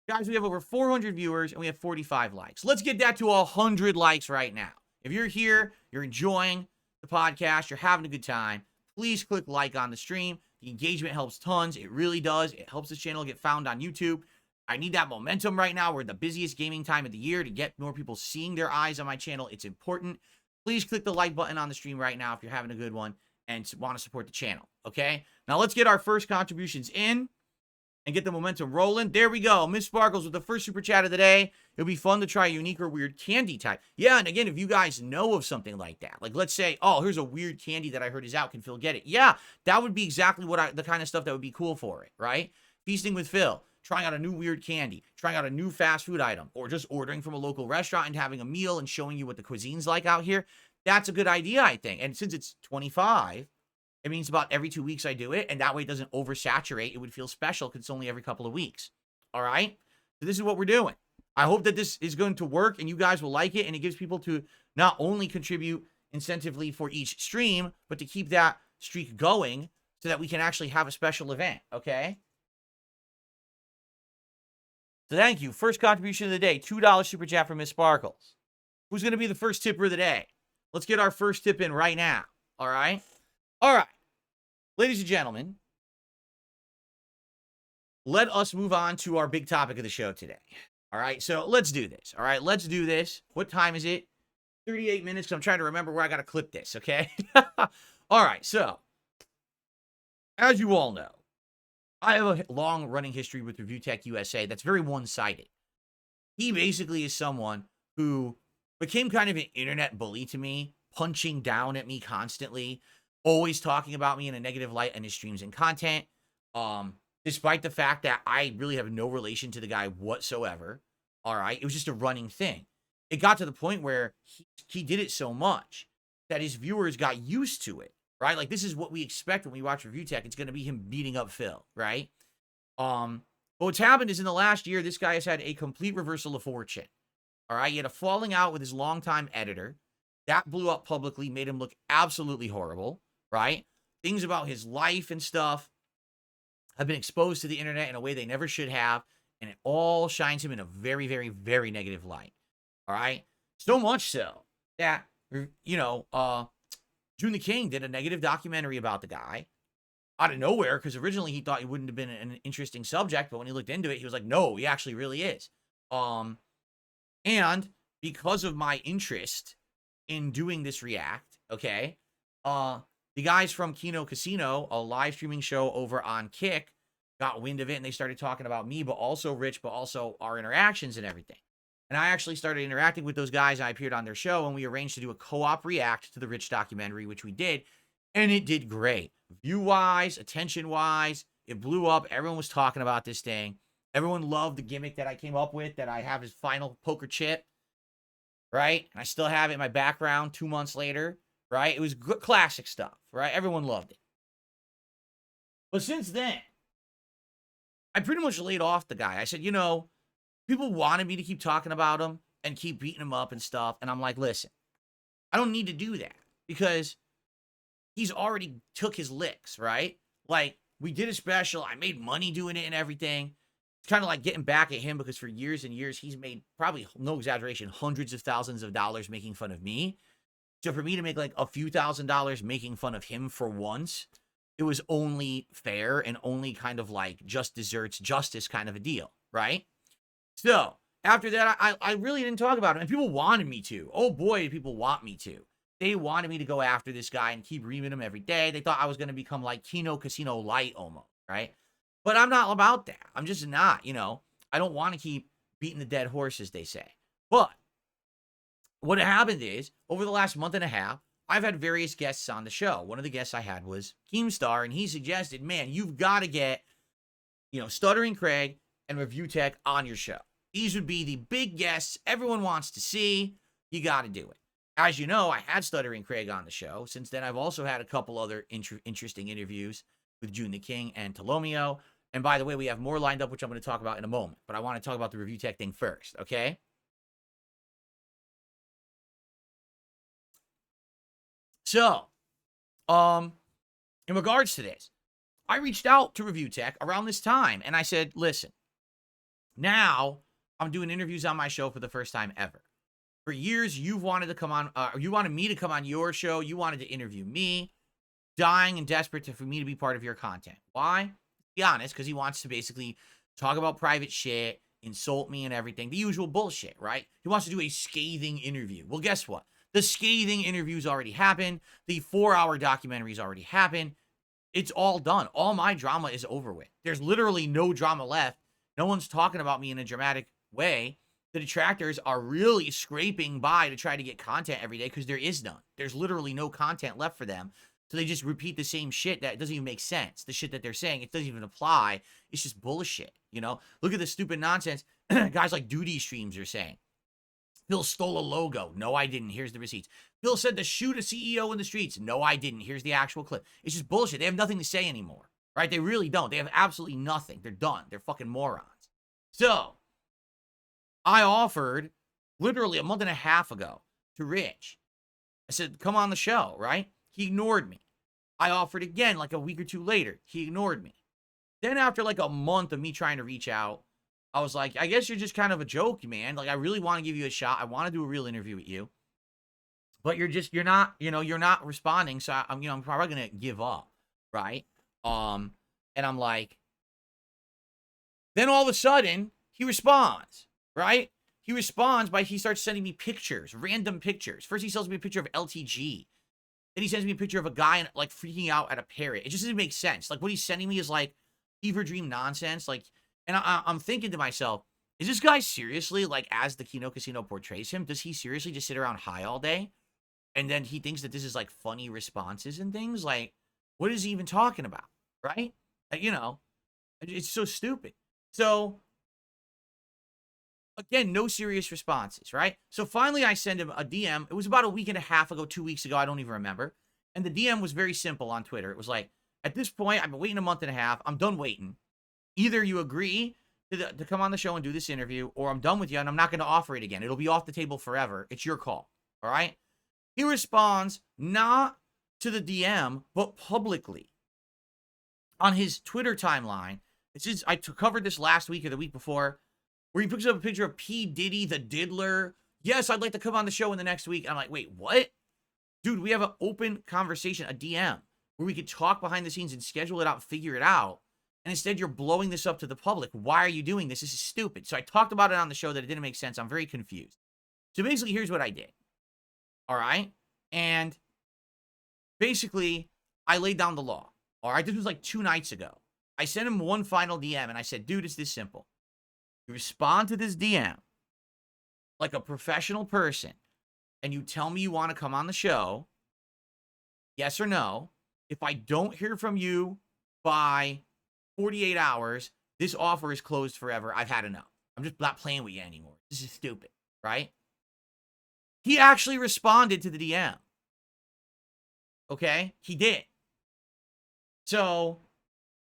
Guys, we have over 400 viewers and we have 45 likes. Let's get that to 100 likes right now. If you're here, you're enjoying the podcast, you're having a good time, please click like on the stream. The engagement helps tons. It really does. It helps this channel get found on YouTube. I need that momentum right now. We're in the busiest gaming time of the year to get more people seeing their eyes on my channel. It's important. Please click the like button on the stream right now if you're having a good one and want to support the channel, okay? Now let's get our first contributions in and get the momentum rolling. There we go. Miss Sparkles with the first super chat of the day. It'll be fun to try a unique or weird candy type. Yeah, and again, if you guys know of something like that, like let's say, oh, here's a weird candy that I heard is out. Can Phil get it? Yeah, that would be exactly what the kind of stuff that would be cool for it, right? Feasting with Phil. Trying out a new weird candy, trying out a new fast food item, or just ordering from a local restaurant and having a meal and showing you what the cuisine's like out here. That's a good idea, I think. And since it's 25, it means about every 2 weeks I do it, and that way it doesn't oversaturate. It would feel special because it's only every couple of weeks. All right? So this is what we're doing. I hope that this is going to work and you guys will like it, and it gives people to not only contribute incentively for each stream, but to keep that streak going so that we can actually have a special event, okay? So thank you. First contribution of the day, $2 super chat from Miss Sparkles. Who's going to be the first tipper of the day? Let's get our first tip in right now. All right? All right. Ladies and gentlemen, let us move on to our big topic of the show today. All right? So let's do this. All right? Let's do this. What time is it? 38 minutes. I'm trying to remember where I got to clip this, okay? All right. So, as you all know, I have a long-running history with Review Tech USA that's very one-sided. He basically is someone who became kind of an internet bully to me, punching down at me constantly, always talking about me in a negative light in his streams and content, despite the fact that I really have no relation to the guy whatsoever. All right? It was just a running thing. It got to the point where he did it so much that his viewers got used to it. Right? Like, this is what we expect when we watch Review Tech. It's going to be him beating up Phil, right? But what's happened is in the last year, this guy has had a complete reversal of fortune. All right? He had a falling out with his longtime editor. That blew up publicly, made him look absolutely horrible, right? Things about his life and stuff have been exposed to the internet in a way they never should have, and it all shines him in a very, very, very negative light. All right? So much so that, you know, June the King did a negative documentary about the guy out of nowhere because originally he thought it wouldn't have been an interesting subject, but when he looked into it, he was like, no, he actually really is. And because of my interest in doing this react, okay, the guys from Kino Casino, a live streaming show over on Kick, got wind of it and they started talking about me, but also Rich, but also our interactions and everything. And I actually started interacting with those guys. I appeared on their show, and we arranged to do a co-op react to the Rich documentary, which we did. And it did great. View-wise, attention-wise, it blew up. Everyone was talking about this thing. Everyone loved the gimmick that I came up with, that I have his final poker chip, right? And I still have it in my background 2 months later, right? It was good, classic stuff, right? Everyone loved it. But since then, I pretty much laid off the guy. I said, people wanted me to keep talking about him and keep beating him up and stuff. And I'm like, listen, I don't need to do that because he's already took his licks, right? Like, we did a special. I made money doing it and everything. It's kind of like getting back at him because for years and years, he's made, probably, no exaggeration, hundreds of thousands of dollars making fun of me. So for me to make like a few $1,000s making fun of him for once, it was only fair and only kind of like just desserts justice kind of a deal, right? So after that, I really didn't talk about him. And people wanted me to. Oh boy, people want me to. They wanted me to go after this guy and keep reaming him every day. They thought I was going to become like Kino Casino Light almost, right? But I'm not about that. I'm just not, I don't want to keep beating the dead horse, as they say. But what happened is, over the last month and a half, I've had various guests on the show. One of the guests I had was Keemstar, and he suggested, man, you've got to get, Stuttering Craig and Review Tech on your show. These would be the big guests everyone wants to see. You got to do it. As you know, I had Stuttering Craig on the show. Since then, I've also had a couple other interesting interviews with June the King and Tolomeo. And by the way, we have more lined up, which I'm going to talk about in a moment. But I want to talk about the Review Tech thing first, okay? So, in regards to this, I reached out to Review Tech around this time, and I said, listen, now I'm doing interviews on my show for the first time ever. For years, you've wanted to come on, you wanted me to come on your show. You wanted to interview me, dying and desperate for me to be part of your content. Why? To be honest, because he wants to basically talk about private shit, insult me and everything. The usual bullshit, right? He wants to do a scathing interview. Well, guess what? The scathing interviews already happened. The 4-hour documentaries already happened. It's all done. All my drama is over with. There's literally no drama left. No one's talking about me in a dramatic way. The detractors are really scraping by to try to get content every day because there is none. There's literally no content left for them. So they just repeat the same shit that doesn't even make sense. The shit that they're saying, it doesn't even apply. It's just bullshit, Look at the stupid nonsense guys like Duty Streams are saying. Phil stole a logo. No, I didn't. Here's the receipts. Phil said to shoot a CEO in the streets. No, I didn't. Here's the actual clip. It's just bullshit. They have nothing to say anymore, right? They really don't. They have absolutely nothing. They're done. They're fucking morons. So I offered literally a month and a half ago to Rich. I said, come on the show, right? He ignored me. I offered again like a week or two later. He ignored me. Then after like a month of me trying to reach out, I was like, I guess you're just kind of a joke, man. Like, I really want to give you a shot. I want to do a real interview with you. But you're not responding. So I'm probably going to give up, right? And I'm like, then all of a sudden he responds, right? He responds he starts sending me pictures, random pictures. First he sends me a picture of LTG. Then he sends me a picture of a guy like freaking out at a parrot. It just doesn't make sense. Like, what he's sending me is like fever dream nonsense. Like, and I'm thinking to myself, is this guy seriously, like, as the Kino Casino portrays him, does he seriously just sit around high all day? And then he thinks that this is like funny responses and things? Like, what is he even talking about? Right? It's so stupid. So again, no serious responses, right? So finally I send him a DM. It was about a week and a half ago, 2 weeks ago. I don't even remember. And the DM was very simple on Twitter. It was like, at this point, I've been waiting a month and a half. I'm done waiting. Either you agree to come on the show and do this interview, or I'm done with you and I'm not going to offer it again. It'll be off the table forever. It's your call. All right? He responds not to the DM, but publicly on his Twitter timeline. I covered this last week or the week before, where he picks up a picture of P. Diddy, the diddler. Yes, I'd like to come on the show in the next week. I'm like, wait, what? Dude, we have an open conversation, a DM, where we could talk behind the scenes and schedule it out and figure it out. And instead, you're blowing this up to the public. Why are you doing this? This is stupid. So I talked about it on the show that it didn't make sense. I'm very confused. So basically, here's what I did. All right? And basically, I laid down the law. All right? This was like 2 nights ago. I sent him one final DM, and I said, dude, it's this simple. You respond to this DM like a professional person, and you tell me you want to come on the show, yes or no, if I don't hear from you by 48 hours, this offer is closed forever. I've had enough. I'm just not playing with you anymore. This is stupid, right? He actually responded to the DM. Okay? He did. So,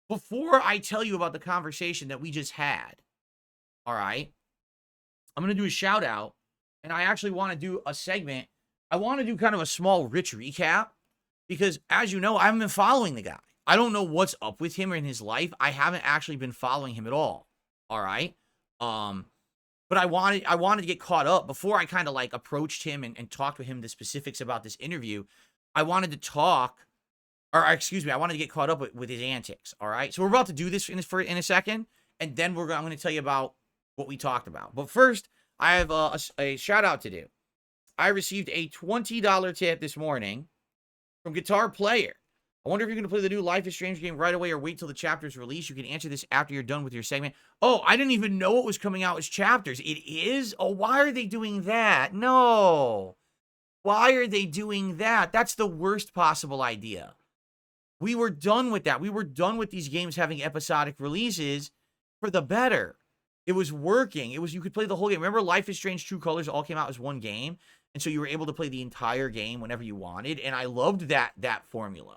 before I tell you about the conversation that we just had, all right, I'm going to do a shout out, and I actually want to do a segment. I want to do kind of a small Rich recap, because as you know, I haven't been following the guy. I don't know what's up with him or in his life. I haven't actually been following him at all. All right. But I wanted to get caught up before I kind of like approached him and talked with him the specifics about this interview. I wanted to talk, or excuse me, I wanted to get caught up with his antics. All right. So we're about to do this in a second, and then I'm going to tell you about what we talked about. But first, I have a shout out to do. I received a $20 tip this morning from Guitar Player. I wonder if you're going to play the new Life is Strange game right away or wait till the chapter's release. You can answer this after you're done with your segment. Oh, I didn't even know it was coming out as chapters. It is? Oh, why are they doing that? No. Why are they doing that? That's the worst possible idea. We were done with that. We were done with these games having episodic releases for the better. It was working. You could play the whole game. Remember Life is Strange True Colors all came out as one game? And so you were able to play the entire game whenever you wanted. And I loved that formula.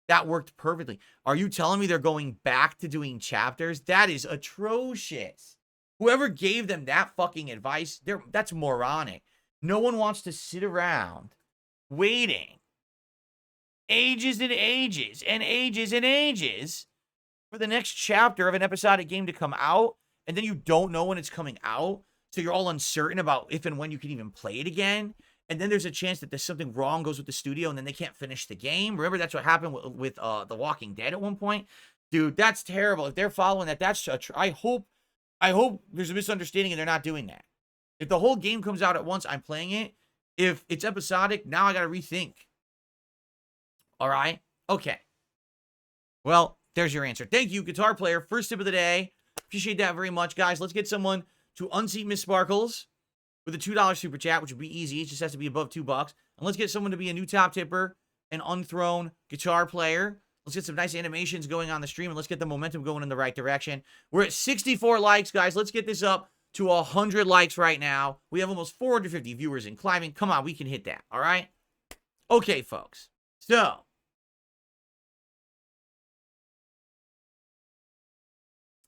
That worked perfectly. Are you telling me they're going back to doing chapters? That is atrocious. Whoever gave them that fucking advice, that's moronic. No one wants to sit around waiting ages and ages and ages and ages for the next chapter of an episodic game to come out, and then you don't know when it's coming out, so you're all uncertain about if and when you can even play it again. And then there's a chance that there's something wrong goes with the studio, and then they can't finish the game. Remember, that's what happened with The Walking Dead at one point. Dude, that's terrible. If they're following that, that's I hope there's a misunderstanding and they're not doing that. If the whole game comes out at once, I'm playing it. If it's episodic, now I got to rethink. All right? Okay. Well, there's your answer. Thank you, Guitar Player. First tip of the day. Appreciate that very much, guys. Let's get someone to unseat Miss Sparkles with a $2 super chat, which would be easy. It just has to be above $2. And let's get someone to be a new top tipper and unthrone Guitar Player. Let's get some nice animations going on the stream, and let's get the momentum going in the right direction. We're at 64 likes, guys. Let's get this up to 100 likes right now. We have almost 450 viewers and climbing. Come on, we can hit that, all right? Okay, folks. So,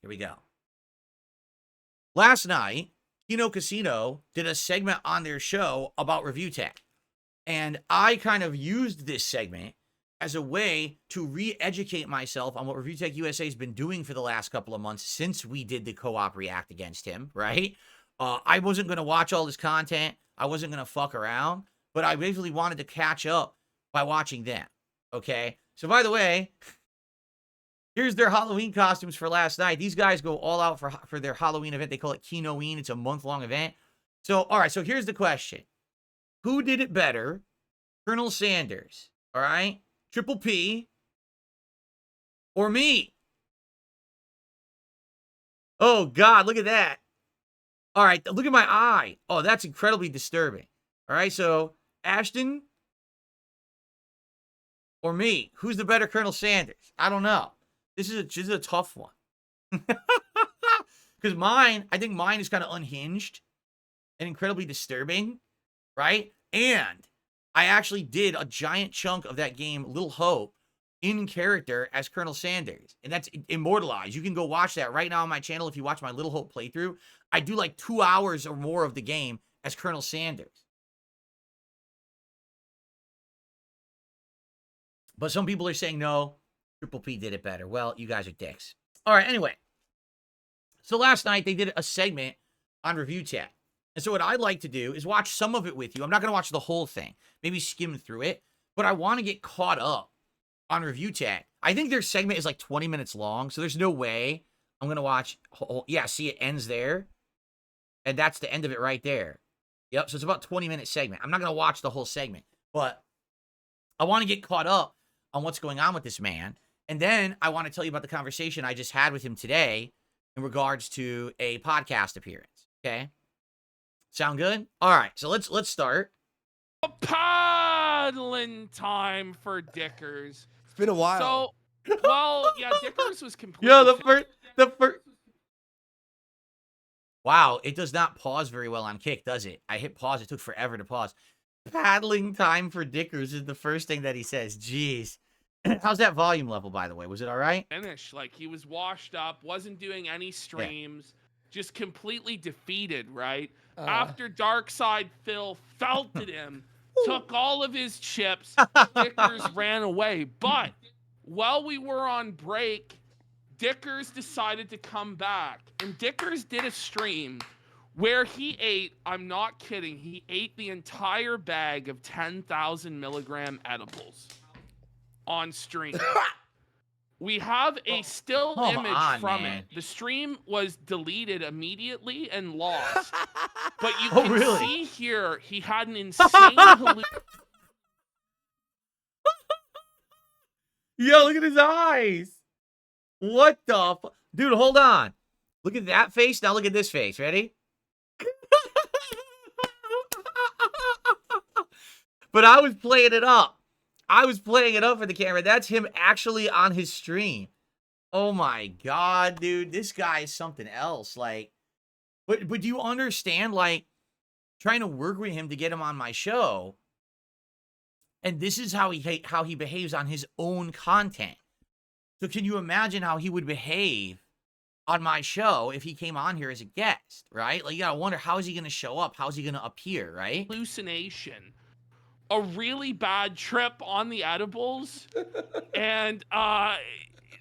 here we go. Last night, Kino Casino did a segment on their show about review tech. And I kind of used this segment as a way to re-educate myself on what Review Tech USA has been doing for the last couple of months since we did the co-op react against him, right? I wasn't going to watch all this content. I wasn't going to fuck around. But I basically wanted to catch up by watching them, okay? So, by the way, here's their Halloween costumes for last night. These guys go all out for their Halloween event. They call it Kino-ween. It's a month-long event. So, all right, so here's the question. Who did it better? Colonel Sanders, all right? Triple P, or me? Oh, God, look at that. All right, look at my eye. Oh, that's incredibly disturbing. All right, so Ashton or me? Who's the better Colonel Sanders? I don't know. This is a tough one. Because I think mine is kind of unhinged and incredibly disturbing, right? And I actually did a giant chunk of that game, Little Hope, in character as Colonel Sanders. And that's immortalized. You can go watch that right now on my channel if you watch my Little Hope playthrough. I do like 2 hours or more of the game as Colonel Sanders. But some people are saying, no, Triple P did it better. Well, you guys are dicks. All right, anyway. So last night, they did a segment on Review Tech. And so what I'd like to do is watch some of it with you. I'm not going to watch the whole thing. Maybe skim through it. But I want to get caught up on Review Tech. I think their segment is like 20 minutes long. So there's no way I'm going to watch. Yeah, see, it ends there. And that's the end of it right there. Yep, so it's about a 20-minute segment. I'm not going to watch the whole segment. But I want to get caught up on what's going on with this man. And then I want to tell you about the conversation I just had with him today in regards to a podcast appearance. Okay? Sound good? All right, so let's start. Paddling time for Dickers. been a while. So, well, yeah, Dickers was completely. Yo, the first. Wow, it does not pause very well on Kick, does it? I hit pause. It took forever to pause. Paddling time for Dickers is the first thing that he says. Jeez. How's that volume level, by the way? Was it all right? Finish. Like, he was washed up, wasn't doing any streams, just completely defeated, right? After Darkside Phil felted him, took all of his chips, Dickers ran away. But while we were on break, Dickers decided to come back. And Dickers did a stream where he ate, I'm not kidding, he ate the entire bag of 10,000 milligram edibles on stream. We have a still image from it. The stream was deleted immediately and lost. But you can see here, he had an insane hallucination. Yo, look at his eyes. What the dude, hold on. Look at that face. Now look at this face. Ready? But I was playing it up. I was playing it up for the camera. That's him actually on his stream. Oh my God, dude. This guy is something else. Like, but do you understand, like, trying to work with him to get him on my show, and this is how he behaves on his own content. So can you imagine how he would behave on my show if he came on here as a guest, right? Like, you gotta wonder, how is he gonna show up? How's he gonna appear, right? Hallucination. A really bad trip on the edibles. And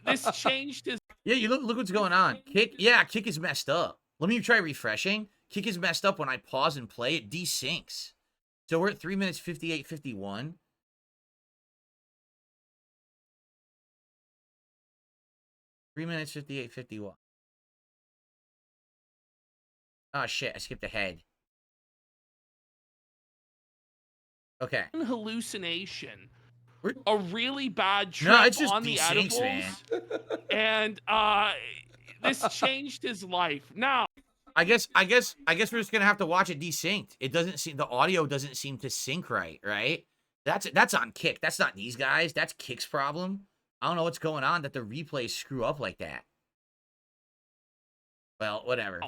this changed his... Yeah, you look what's going on. Kick is messed up. Let me try refreshing. Kick is messed up when I pause and play. It desyncs. So we're at 3 minutes 58:51. Three minutes 58:51. Oh shit, I skipped ahead. Okay. Hallucination. A really bad trip on the edibles. Man. And this changed his life. Now, I guess we're just gonna have to watch it desynced. It doesn't seem, the audio doesn't seem to sync right? That's on Kick. That's not these guys. That's Kick's problem. I don't know what's going on that the replays screw up like that. Well, whatever.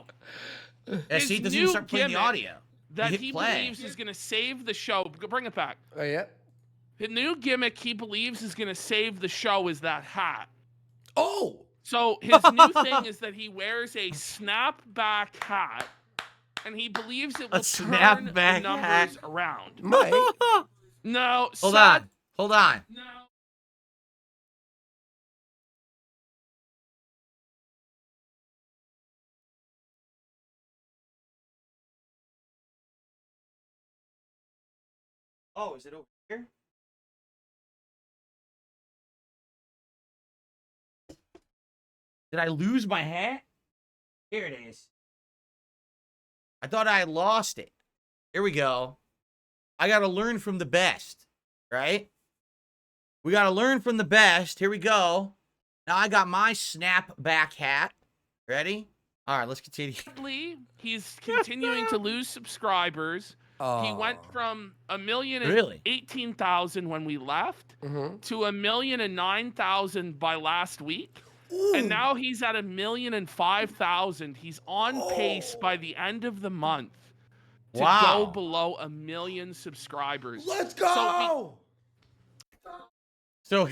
Yeah, see, it doesn't even start playing the audio. That he believes is gonna save the show. Bring it back. Oh yeah. The new gimmick he believes is gonna save the show is that hat. Oh. So his new thing is that he wears a snapback hat, and he believes it will turn the numbers around. Mike. No. Hold on. No. Oh, is it over here? Did I lose my hat? Here it is. I thought I had lost it. Here we go. I got to learn from the best, right? We got to learn from the best. Here we go. Now I got my snapback hat. Ready? All right, let's continue. He's continuing to lose subscribers. Oh. He went from 1,018,000 when we left to 1,009,000 by last week. Ooh. And now he's at 1,005,000. He's on pace by the end of the month to go below 1 million subscribers. Let's go! So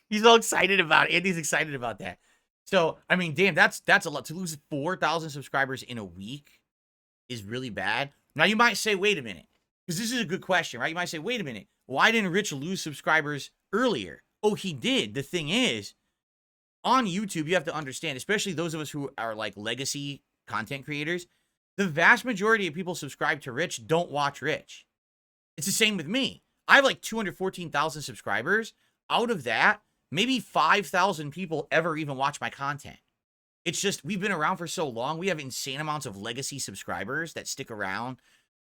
he's all excited about it. Andy's excited about that. So, I mean, damn, that's a lot. To lose 4,000 subscribers in a week is really bad. Now, you might say, wait a minute, because this is a good question, right? You might say, wait a minute, why didn't Rich lose subscribers earlier? Oh, he did. The thing is, on YouTube, you have to understand, especially those of us who are like legacy content creators, the vast majority of people subscribed to Rich don't watch Rich. It's the same with me. I have like 214,000 subscribers. Out of that, maybe 5,000 people ever even watch my content. It's just, we've been around for so long. We have insane amounts of legacy subscribers that stick around,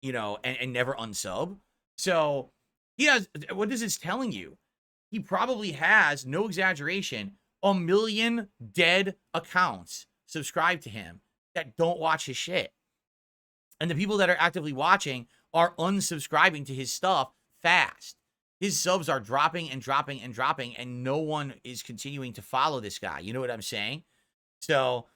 you know, and never unsub. So he has, what is this telling you? He probably has, no exaggeration, 1 million dead accounts subscribed to him that don't watch his shit. And the people that are actively watching are unsubscribing to his stuff fast. his subs are dropping and dropping and dropping, and no one is continuing to follow this guy. You know what I'm saying? So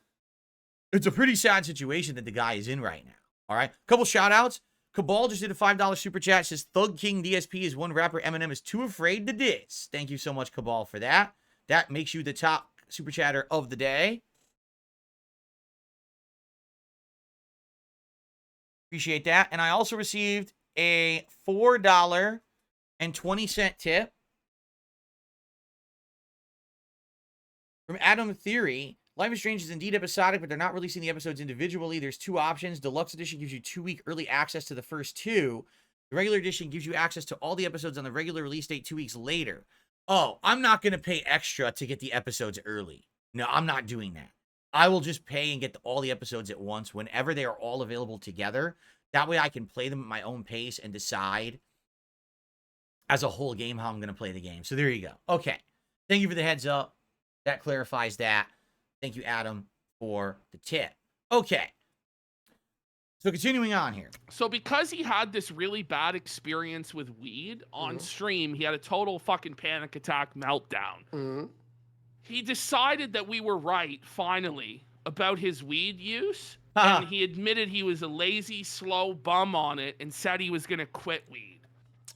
it's a pretty sad situation that the guy is in right now. All right. Couple shout outs. Cabal just did a $5 super chat. Says Thug King DSP is one rapper Eminem is too afraid to diss. Thank you so much, Cabal, for that. That makes you the top super chatter of the day. Appreciate that. And I also received a $4.20 tip from Adam Theory. Life is Strange is indeed episodic, but they're not releasing the episodes individually. There's two options. Deluxe Edition gives you 2-week early access to the first two. The regular edition gives you access to all the episodes on the regular release date 2 weeks later. Oh, I'm not going to pay extra to get the episodes early. No, I'm not doing that. I will just pay and get all the episodes at once whenever they are all available together. That way I can play them at my own pace and decide as a whole game how I'm going to play the game. So there you go. Okay. Thank you for the heads up. That clarifies that. Thank you, Adam, for the tip. Okay. So continuing on here. So because he had this really bad experience with weed on stream, he had a total fucking panic attack meltdown. He decided that we were right, finally, about his weed use. And he admitted he was a lazy, slow bum on it and said he was going to quit weed.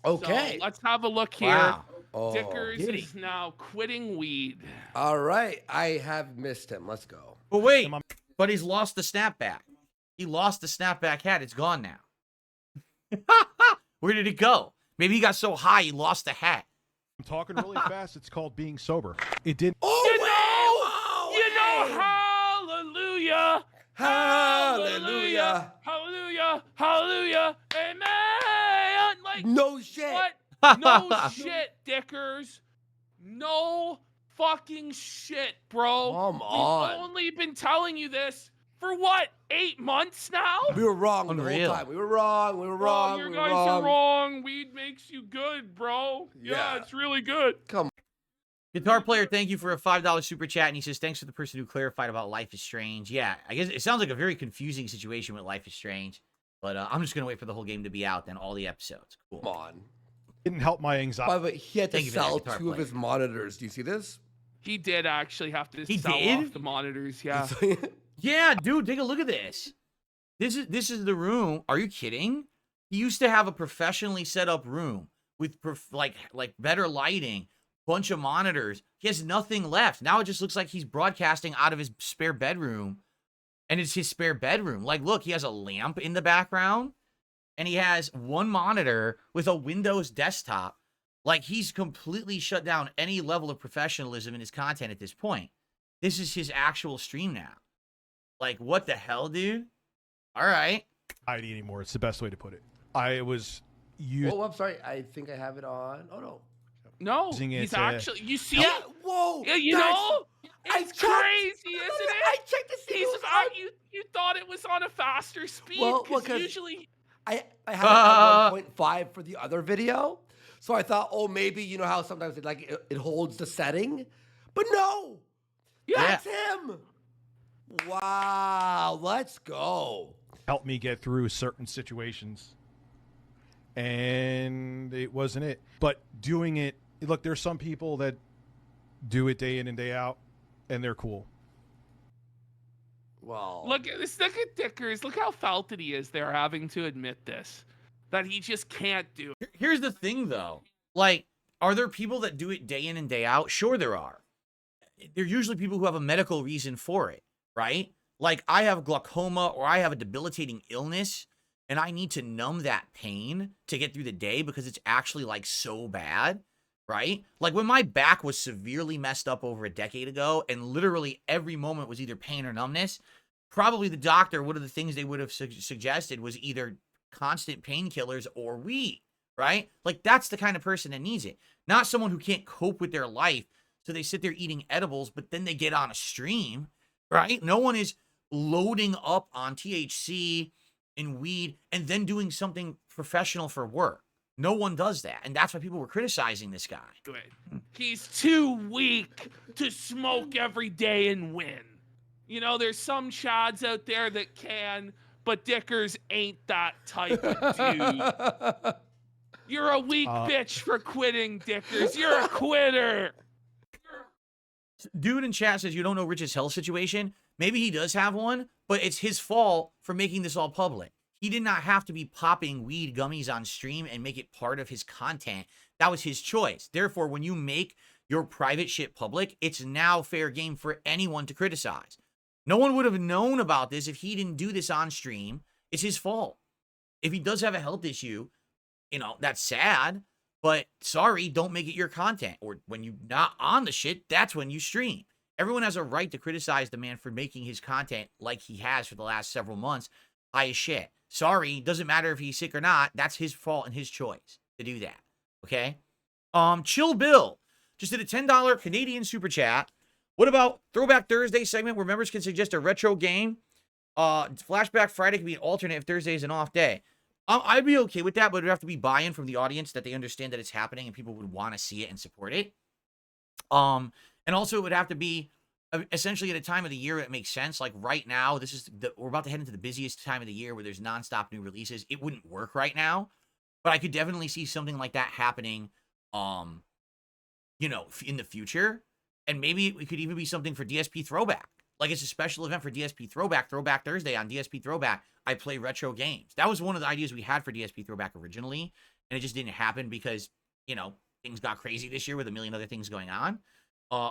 Okay. So let's have a look here. Wow. Oh. Dickers is now quitting weed. All right. I have missed him. Let's go. But wait, but he's lost the snapback. He lost the snapback hat. It's gone now. Where did it go? Maybe he got so high he lost the hat. I'm talking really fast. It's called being sober. It didn't. Hallelujah. Hallelujah. Hallelujah. Hallelujah. Amen. Like, No shit. what? No shit, Dickers. No fucking shit, bro. Come on. We've only been telling you this for what, 8 months now? We were wrong the Unreal. whole time. We were wrong. We were wrong. Bro, you we guys were wrong. are wrong. Weed makes you good, bro. Yeah, Yeah. it's really good. Come Guitar Player, thank you for a $5 super chat. And he says, thanks for the person who clarified about Life is Strange. Yeah, I guess it sounds like a very confusing situation with Life is Strange. But I'm just going to wait for the whole game to be out, then all the episodes. Cool. on. Didn't help my By anxiety. the way, he had to Thank you for that, sell Guitar 2 of Player. his monitors. Do you see this? He did actually have to He sell did? off the monitors, yeah. Yeah, dude, take a look at this. This is the room. Are you kidding? He used to have a professionally set up room with like better lighting, bunch of monitors. He has nothing left. Now it just looks like he's broadcasting out of his spare bedroom, and it's his spare bedroom. Like, look, he has a lamp in the background, and he has one monitor with a Windows desktop. Like, he's completely shut down any level of professionalism in his content at this point. This is his actual stream now. Like, what the hell, dude? All right. Anymore. It's the best way to put it. I was Oh, I'm sorry. I think I have it on. Oh, no. No, Using it he's to- actually, you see Yeah. it? Whoa. Yeah, you that's- know? I It's checked. crazy, isn't I it? checked to see He's if it was about, on. you thought it was on a faster speed, Well, because 'cause usually... I had it at 1.5 for the other video. So I thought, oh, maybe, you know how sometimes it holds the setting? But no. Yeah. That's him. Wow. Let's go. helped me get through certain situations. And it wasn't it. But doing it, look, there's some people that do it day in and day out, and they're cool. Well, Look at this. Look at Dickers. Look how felted he is there, having to admit this, that he just can't do it. Here's the thing, though. Like, are there people that do it day in and day out? Sure, there are. They're usually people who have a medical reason for it, right? Like, I have glaucoma or I have a debilitating illness, and I need to numb that pain to get through the day because it's actually, like, so bad, right? Like, when my back was severely messed up over a decade ago, and literally every moment was either pain or numbness, probably the doctor, one of the things they would have suggested was either constant painkillers or weed, right? Like, that's the kind of person that needs it. Not someone who can't cope with their life, so they sit there eating edibles, but then they get on a stream, right? No one is loading up on THC and weed and then doing something professional for work. No one does that. And that's why people were criticizing this guy. He's too weak to smoke every day and win. You know, there's some chads out there that can, but Dickers ain't that type of dude. You're a weak bitch for quitting, Dickers. You're a quitter. Dude in chat says you don't know Rich's health situation. Maybe he does have one, but it's his fault for making this all public. He did not have to be popping weed gummies on stream and make it part of his content. That was his choice. Therefore, when you make your private shit public, it's now fair game for anyone to criticize. No one would have known about this if he didn't do this on stream. It's his fault. If he does have a health issue, you know, that's sad, but sorry, don't make it your content. Or when you're not on the shit, that's when you stream. Everyone has a right to criticize the man for making his content like he has for the last several months. High as shit. Sorry, doesn't matter if he's sick or not. That's his fault and his choice to do that. Okay? Chill Bill just did a $10 Canadian super chat. What about Throwback Thursday segment where members can suggest a retro game? Flashback Friday can be an alternate if Thursday is an off day. I'd be okay with that, but it would have to be buy-in from the audience that they understand that it's happening and people would want to see it and support it. And also it would have to be essentially at a time of the year that makes sense. Like right now, we're about to head into the busiest time of the year where there's nonstop new releases. It wouldn't work right now, but I could definitely see something like that happening, you know, in the future. And maybe it could even be something for DSP Throwback. Like it's a special event for DSP Throwback, Throwback Thursday on DSP Throwback. I play retro games. That was one of the ideas we had for DSP Throwback originally, and it just didn't happen because, you know, things got crazy this year with a million other things going on.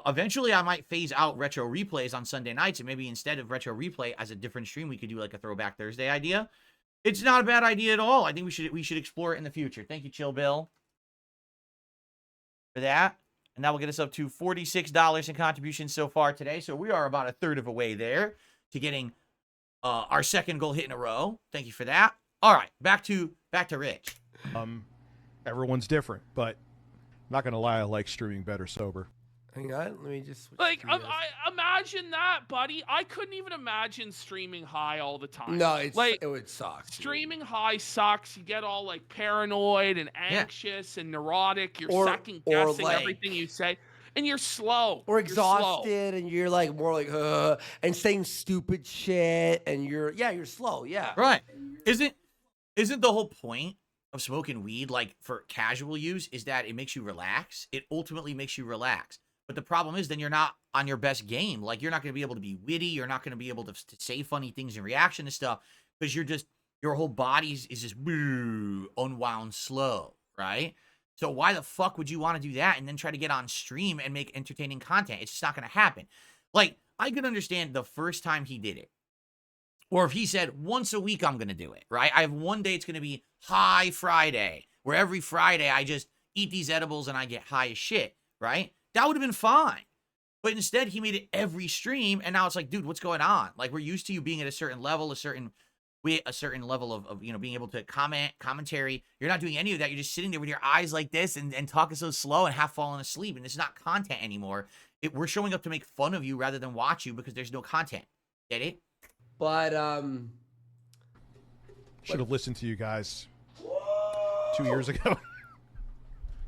Eventually, I might phase out retro replays on Sunday nights, and maybe instead of retro replay as a different stream, we could do like a Throwback Thursday idea. It's not a bad idea at all. I think we should explore it in the future. Thank you, Chill Bill, for that. And that will get us up to $46 in contributions so far today. So we are about a third of a way there to getting our second goal hit in a row. Thank you for that. All right, back to Rich. Everyone's different, but I'm not gonna lie, I like streaming better sober. Hang on, let me just switch Like, screens. I imagine that, buddy. I couldn't even imagine streaming high all the time. No, it like would suck. dude. streaming high sucks. You get all like paranoid and anxious and neurotic. You're Or second guessing like- everything you say, and you're slow. Or You're slow. exhausted, and you're like more like and saying stupid shit, and you're slow, yeah. Right. Isn't the whole point of smoking weed, like for casual use, is that it makes you relax? It ultimately makes you relax. But the problem is then you're not on your best game. Like you're not going to be able to be witty. You're not going to be able to say funny things in reaction to stuff because your whole body is just unwound slow, right? So why the fuck would you want to do that and then try to get on stream and make entertaining content? It's just not going to happen. Like I could understand the first time he did it. Or if he said, once a week, I'm going to do it, right? I have one day, it's going to be High Friday, where every Friday I just eat these edibles and I get high as shit, right? That would have been fine. But instead, he made it every stream, and now it's like, dude, what's going on? Like, we're used to you being at a certain level, a certain level of you know, being able to commentary. You're not doing any of that. You're just sitting there with your eyes like this and talking so slow and half falling asleep, and it's not content anymore. We're showing up to make fun of you rather than watch you because there's no content. Get it? But Should have listened to you guys 2 years ago.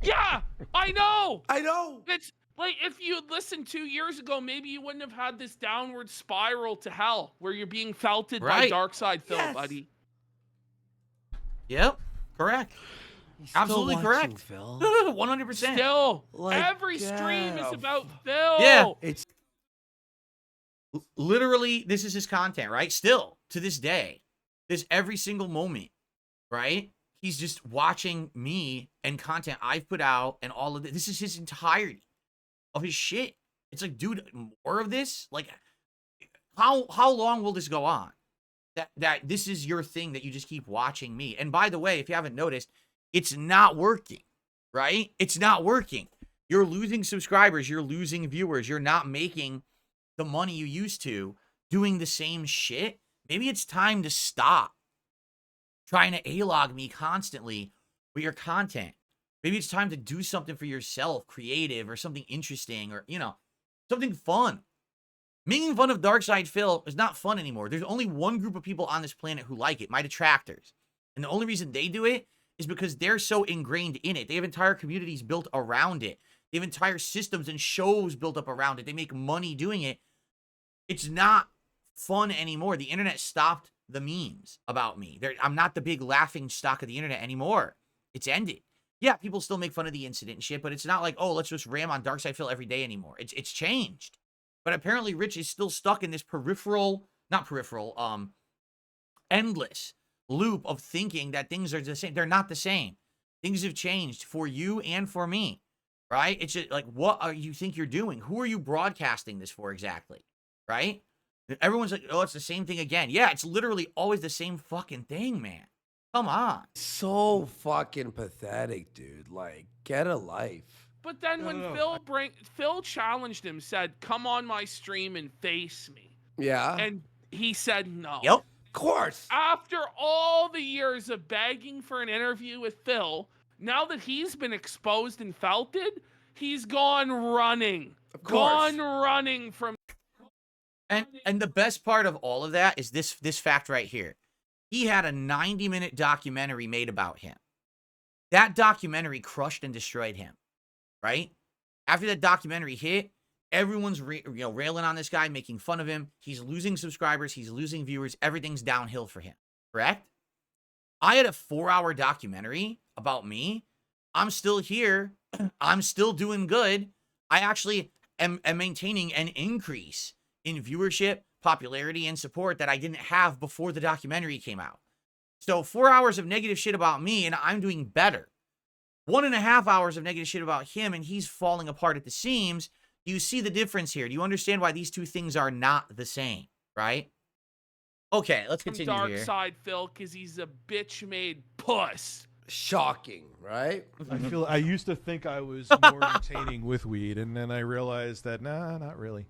Yeah, I know. I know. It's like if you had listened 2 years ago, maybe you wouldn't have had this downward spiral to hell where you're being felted by Right. Dark Side Phil, Yes. buddy. Yep. Correct. Absolutely correct. Phil. 100%. Still, Like, every stream yeah. is about Phil. Yeah. It's Literally, this is his content, right? Still, to this day, this every single moment, right? He's just watching me and content I've put out and all of this. This is his entirety of his shit. It's like, dude, more of this? Like, how long will this go on? That this is your thing that you just keep watching me. And by the way, if you haven't noticed, it's not working, right? It's not working. You're losing subscribers. You're losing viewers. You're not making the money you used to doing the same shit. Maybe it's time to stop trying to A-log me constantly with your content. Maybe it's time to do something for yourself, creative or something interesting or, you know, something fun. Making fun of Darkside Phil is not fun anymore. There's only one group of people on this planet who like it, my detractors. And the only reason they do it is because they're so ingrained in it. They have entire communities built around it. They have entire systems and shows built up around it. They make money doing it. It's not fun anymore. The internet stopped the memes about me. I'm not the big laughing stock of the internet anymore. It's ended. Yeah, people still make fun of the incident and shit, but it's not like, oh, let's just ram on Darkside Phil every day anymore. It's changed. But apparently Rich is still stuck in this endless loop of thinking that things are the same. They're not the same. Things have changed for you and for me, right? It's just like, what are you think you're doing? Who are you broadcasting this for exactly, right? Everyone's like, oh, it's the same thing again. Yeah, it's literally always the same fucking thing, man. Come on. So fucking pathetic, dude. Like, get a life. But then when Phil challenged him, said, "Come on my stream and face me," Yeah. and he said no. Yep. Of course. After all the years of begging for an interview with Phil, now that he's been exposed and felted, he's gone running. Of course. Gone running from. And the best part of all of that is this fact right here. He had a 90-minute documentary made about him. That documentary crushed and destroyed him, right? After that documentary hit, everyone's railing on this guy, making fun of him. He's losing subscribers. He's losing viewers. Everything's downhill for him, correct? I had a 4-hour documentary about me. I'm still here. I'm still doing good. I actually am maintaining an increase in viewership, popularity, and support that I didn't have before the documentary came out. So 4 hours of negative shit about me, and I'm doing better. 1.5 hours of negative shit about him, and he's falling apart at the seams. Do you see the difference here? Do you understand why these two things are not the same, right? Okay, let's continue Dark here. Side Phil, because he's a bitch-made puss. Shocking, right? I used to think I was more entertaining with weed, and then I realized that nah, not really.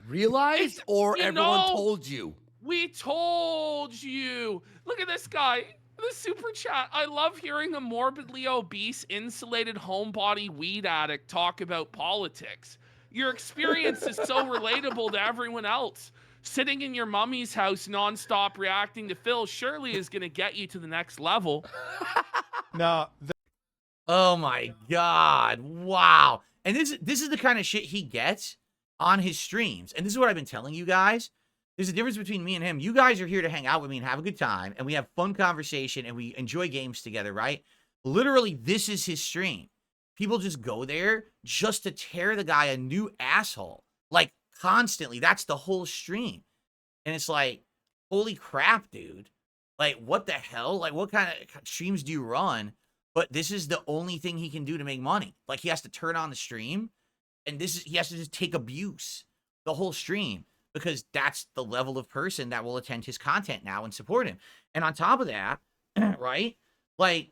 Realized or You everyone know- told you? We told you. Look at this guy. The super chat. I love hearing a morbidly obese, insulated homebody weed addict talk about politics. Your experience is so relatable to everyone else. Sitting in your mummy's house nonstop reacting to Phil surely is going to get you to the next level. Now, Oh my god. Wow. And this is the kind of shit he gets on his streams. And this is what I've been telling you guys. There's a difference between me and him. You guys are here to hang out with me and have a good time, and we have fun conversation, and we enjoy games together, right? Literally, this is his stream. People just go there just to tear the guy a new asshole. Like, constantly. That's the whole stream. And it's like, holy crap, dude. Like, what the hell? Like, what kind of streams do you run? But this is the only thing he can do to make money. Like, he has to turn on the stream, and he has to just take abuse the whole stream, because that's the level of person that will attend his content now and support him. And on top of that, right? Like,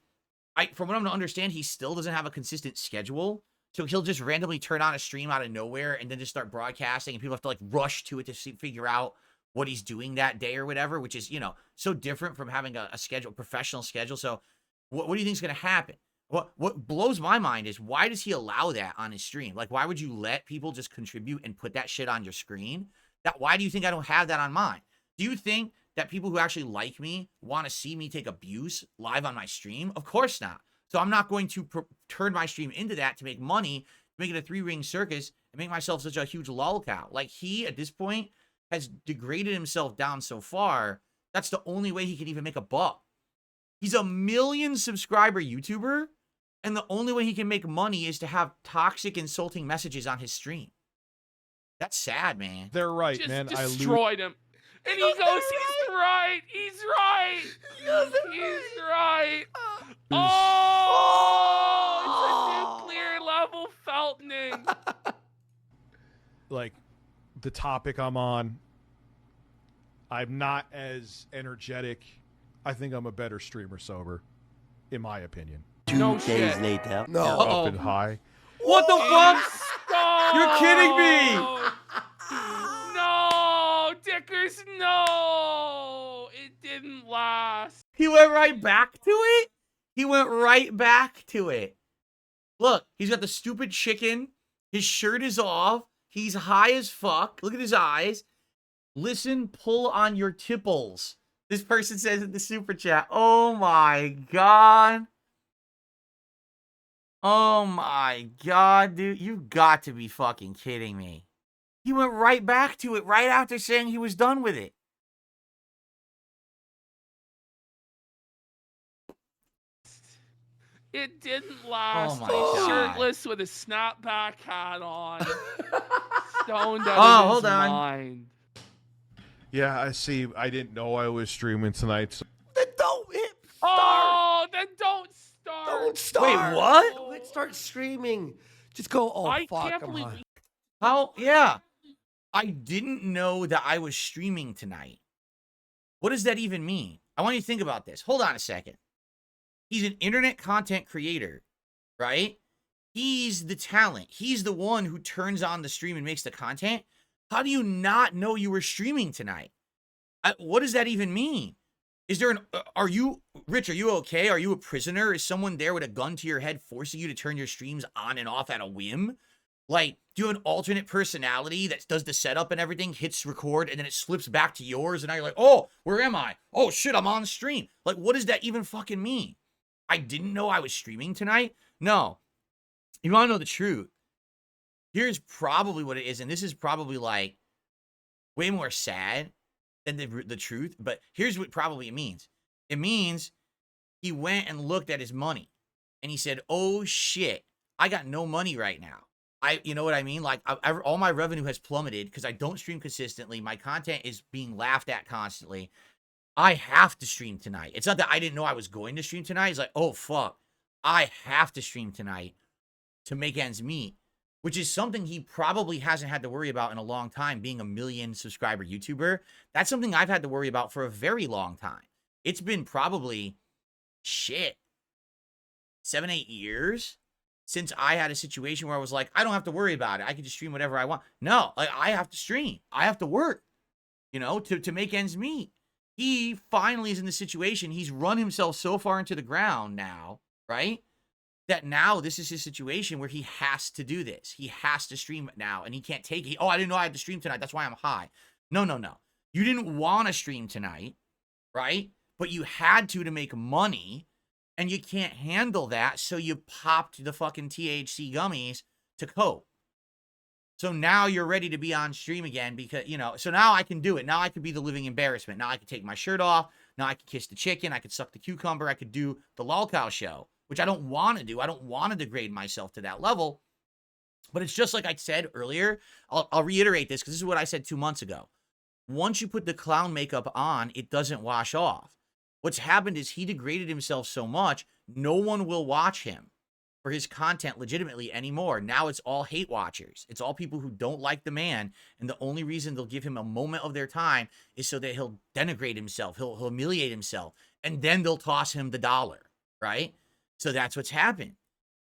from what I'm to understand, he still doesn't have a consistent schedule. So he'll just randomly turn on a stream out of nowhere and then just start broadcasting, and people have to like rush to it to figure out what he's doing that day or whatever, which is, so different from having a schedule, professional schedule. So what do you think is going to happen? What blows my mind is, why does he allow that on his stream? Like, why would you let people just contribute and put that shit on your screen? Why do you think I don't have that on mine? Do you think that people who actually like me want to see me take abuse live on my stream? Of course not. So I'm not going to turn my stream into that to make money, make it a 3-ring circus, and make myself such a huge lolcow. Like, he, at this point, has degraded himself down so far, that's the only way he can even make a buck. He's a 1 million subscriber YouTuber, and the only way he can make money is to have toxic, insulting messages on his stream. That's sad, man. they're right, Just man. destroyed him. And he goes, he's right. He's right. He's right. Oh, it's a nuclear level Feltoning. Like, the topic I'm on, I'm not as energetic. I think I'm a better streamer sober, in my opinion. No 2 days shit. later. No. Up and high. What the fuck? Stop. You're kidding me. No, Dickers, no. It didn't last. He went right back to it? He went right back to it. Look, he's got the stupid chicken. His shirt is off. He's high as fuck. Look at his eyes. Listen, pull on your tipples. This person says in the super chat. Oh my god. Oh my god, dude. You've got to be fucking kidding me. He went right back to it right after saying he was done with it. It didn't last. my He's God. shirtless with a snapback hat on, stoned out Oh, of hold his on. mind. Yeah, I see. I didn't know I was streaming tonight. So Then don't hit start. Oh, then don't start. Don't start. what? Don't hit start streaming. Just go. Oh I fuck! can't I'm believe high. we How? Yeah. I didn't know that I was streaming tonight. What does that even mean? I want you to think about this. Hold on a second. He's an internet content creator, right? He's the talent. He's the one who turns on the stream and makes the content. How do you not know you were streaming tonight? What does that even mean? Is there are you, Rich, are you okay? Are you a prisoner? Is someone there with a gun to your head forcing you to turn your streams on and off at a whim? Like, do you have an alternate personality that does the setup and everything, hits record, and then it slips back to yours, and now you're like, oh, where am I? Oh, shit, I'm on stream. Like, what does that even fucking mean? I didn't know I was streaming tonight? No. You want to know the truth? Here's probably what it is, and this is probably, like, way more sad than the truth, but here's what probably it means. It means he went and looked at his money, and he said, oh, shit, I got no money right now. You know what I mean? Like, all my revenue has plummeted because I don't stream consistently. My content is being laughed at constantly. I have to stream tonight. It's not that I didn't know I was going to stream tonight. It's like, oh, fuck. I have to stream tonight to make ends meet, which is something he probably hasn't had to worry about in a long time, being a 1 million subscriber YouTuber. That's something I've had to worry about for a very long time. It's been probably, 7, 8 years since I had a situation where I was like, I don't have to worry about it. I can just stream whatever I want. No, like, I have to stream. I have to work, to make ends meet. He finally is in the situation. He's run himself so far into the ground now, right? That now this is his situation where he has to do this. He has to stream it now, and he can't take it. Oh, I didn't know I had to stream tonight. That's why I'm high. No. You didn't want to stream tonight, right? But you had to make money, and you can't handle that, so you popped the fucking THC gummies to cope. So now you're ready to be on stream again because, so now I can do it. Now I could be the living embarrassment. Now I can take my shirt off. Now I can kiss the chicken. I could suck the cucumber. I could do the lolcow show, which I don't want to do. I don't want to degrade myself to that level. But it's just like I said earlier. I'll reiterate this because this is what I said 2 months ago. Once you put the clown makeup on, it doesn't wash off. What's happened is he degraded himself so much, no one will watch him for his content legitimately anymore. Now it's all hate watchers. It's all people who don't like the man, and the only reason they'll give him a moment of their time is so that he'll denigrate himself, he'll humiliate himself, and then they'll toss him the dollar, right? So that's what's happened.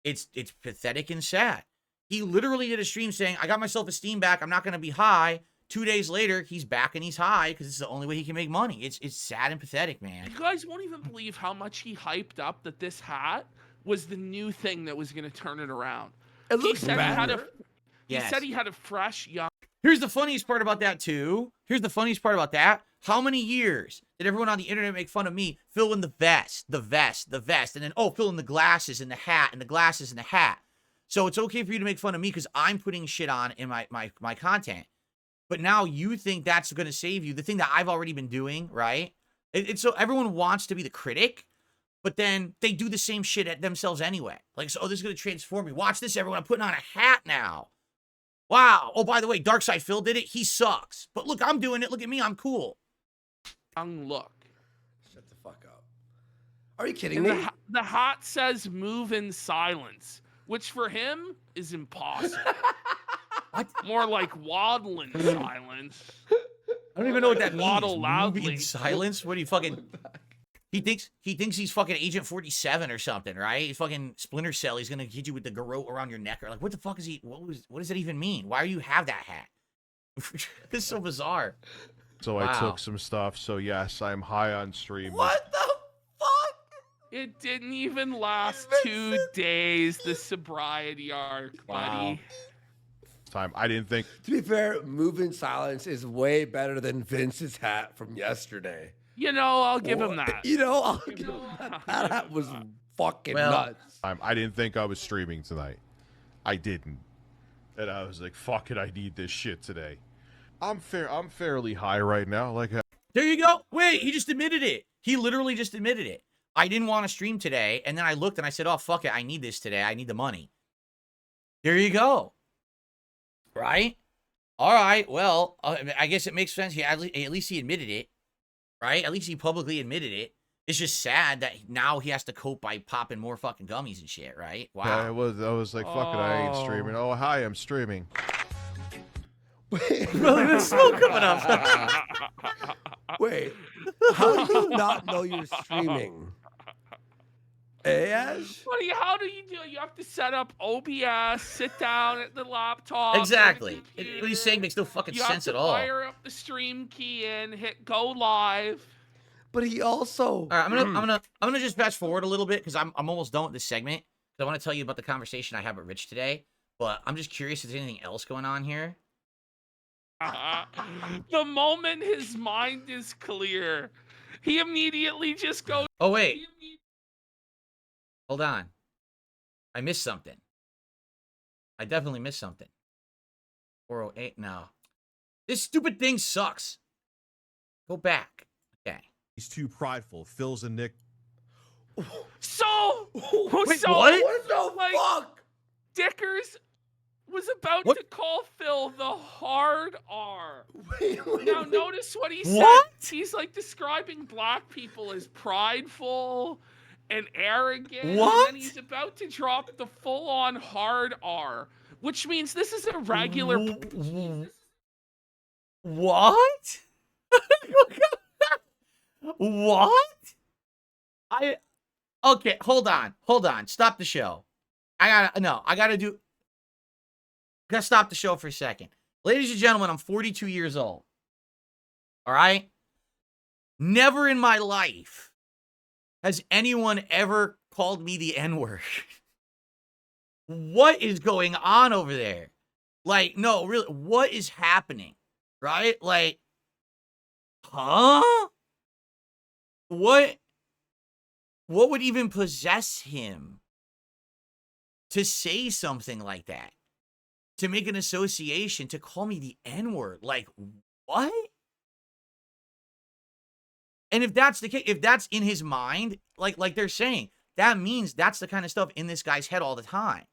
It's pathetic and sad. He literally did a stream saying, I got my self-esteem back, I'm not going to be high. 2 days later, he's back and he's high because it's the only way he can make money. It's sad and pathetic, man. You guys won't even believe how much he hyped up that this hat was the new thing that was going to turn it around. It looks he said better. He said he had a fresh, young. Here's the funniest part about that, too. How many years did everyone on the internet make fun of me? Fill in the vest, and then, fill in the glasses and the hat, and the glasses and the hat. So it's okay for you to make fun of me because I'm putting shit on in my content. But now you think that's going to save you. The thing that I've already been doing, right? It's so everyone wants to be the critic, but then they do the same shit at themselves anyway. Like, so, this is going to transform me. Watch this, everyone. I'm putting on a hat now. Wow. Oh, by the way, Darkside Phil did it. He sucks. But look, I'm doing it. Look at me. I'm cool. Look. Shut the fuck up. Are you kidding And me? the hat says move in silence, which for him is impossible. What? More like waddle in silence. I don't even know what that means. Waddle Move loudly. in silence? What do you fucking... He thinks he's fucking Agent 47 or something, right? He's fucking Splinter Cell. He's gonna hit you with the garrote around your neck. Or like, what the fuck is he? What does that even mean? Why do you have that hat? This is so bizarre. So Wow. I took some stuff. So yes, I'm high on stream. What the fuck? It didn't even last 2 days, the sobriety arc, buddy. Time. I didn't think. To be fair, move in silence is way better than Vince's hat from yesterday. I'll give him that. I'll give him that. That hat was fucking nuts. I didn't think I was streaming tonight. I didn't. And I was like, fuck it, I need this shit today. I'm fairly high right now. Like, There you go. Wait, he just admitted it. He literally just admitted it. I didn't want to stream today. And then I looked and I said, oh, fuck it. I need this today. I need the money. There you go. Right? All right. Well, I guess it makes sense. At least he admitted it. Right? At least he publicly admitted it. It's just sad that now he has to cope by popping more fucking gummies and shit, right? Wow. Yeah, I was like, fuck it, I ain't streaming. Oh, hi, I'm streaming. There's smoke coming up. Wait, how do you not know you're streaming? Ash? Buddy, how do you do it? You have to set up OBS, sit down at the laptop. Exactly. What he's saying makes no fucking you sense have at to all. fire up the stream key and hit go live. But he also. All right, I'm gonna just fast forward a little bit because I'm almost done with this segment. I want to tell you about the conversation I had with Rich today. But I'm just curious if there's anything else going on here. The moment his mind is clear, he immediately just goes. Oh wait, hold on. I missed something. I definitely missed something. 408. No, this stupid thing sucks. Go back. Okay. He's too prideful. Phil's a Nick. So, Wait, so what? What the like, fuck? Dickers was about What? to call Phil the hard R. Wait, Now notice what he What? said. He's like describing black people as prideful and arrogant. What? And then he's about to drop the full-on hard R, which means this is a regular. What? What? Okay, hold on. Stop the show. Gotta stop the show for a second. Ladies and gentlemen, I'm 42 years old. All right? Never in my life has anyone ever called me the N-word. What is going on over there? Like, no, really, what is happening? Right? Like, huh? What would even possess him to say something like that? To make an association, to call me the N-word? Like, what? And if that's the case, if that's in his mind, like they're saying, that means that's the kind of stuff in this guy's head all the time.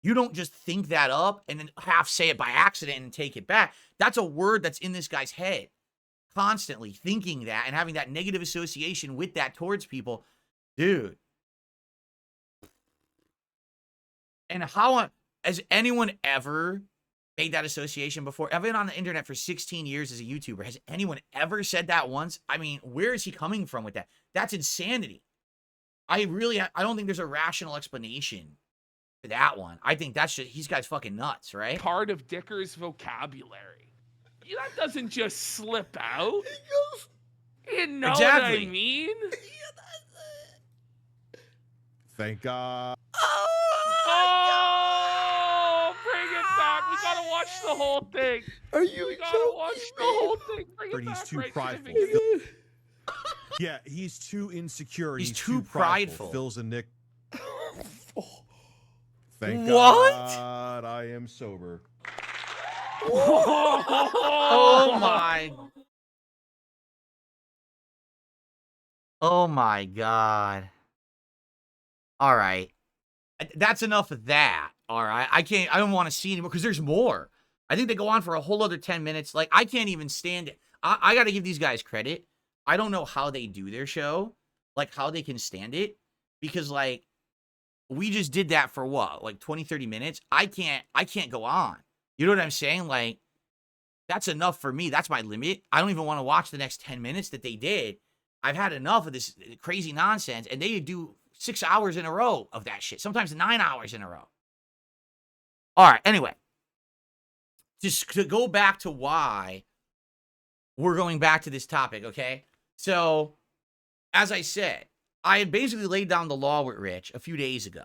You don't just think that up and then half say it by accident and take it back. That's a word that's in this guy's head. Constantly thinking that and having that negative association with that towards people. Dude. And how has anyone ever made that association before? I've been on the internet for 16 years as a YouTuber. Has anyone ever said that once? I mean, where is he coming from with that? That's insanity. I don't think there's a rational explanation for that one. I think that's just, he's guy's fucking nuts, right? Part of Dicker's vocabulary. That doesn't just slip out. You know Exactly. what I mean? Thank God. Oh, bring it back. We gotta watch the whole thing. Are you We gotta joking watch the me? whole thing. Bring But it he's back too right to the prideful. beginning. Yeah, he's too insecure. and He's He's too prideful. Phil's a Nick. Thank What? God I am sober. Oh my. Oh my God. All right. That's enough of that. All right. I don't want to see anymore because there's more. I think they go on for a whole other 10 minutes. Like, I can't even stand it. I got to give these guys credit. I don't know how they do their show, like how they can stand it, because like we just did that for what, like 20, 30 minutes. I can't go on. You know what I'm saying? Like, that's enough for me. That's my limit. I don't even want to watch the next 10 minutes that they did. I've had enough of this crazy nonsense, and they do 6 hours in a row of that shit. Sometimes 9 hours in a row. All right. Anyway, just to go back to why we're going back to this topic, okay? So, as I said, I had basically laid down the law with Rich a few days ago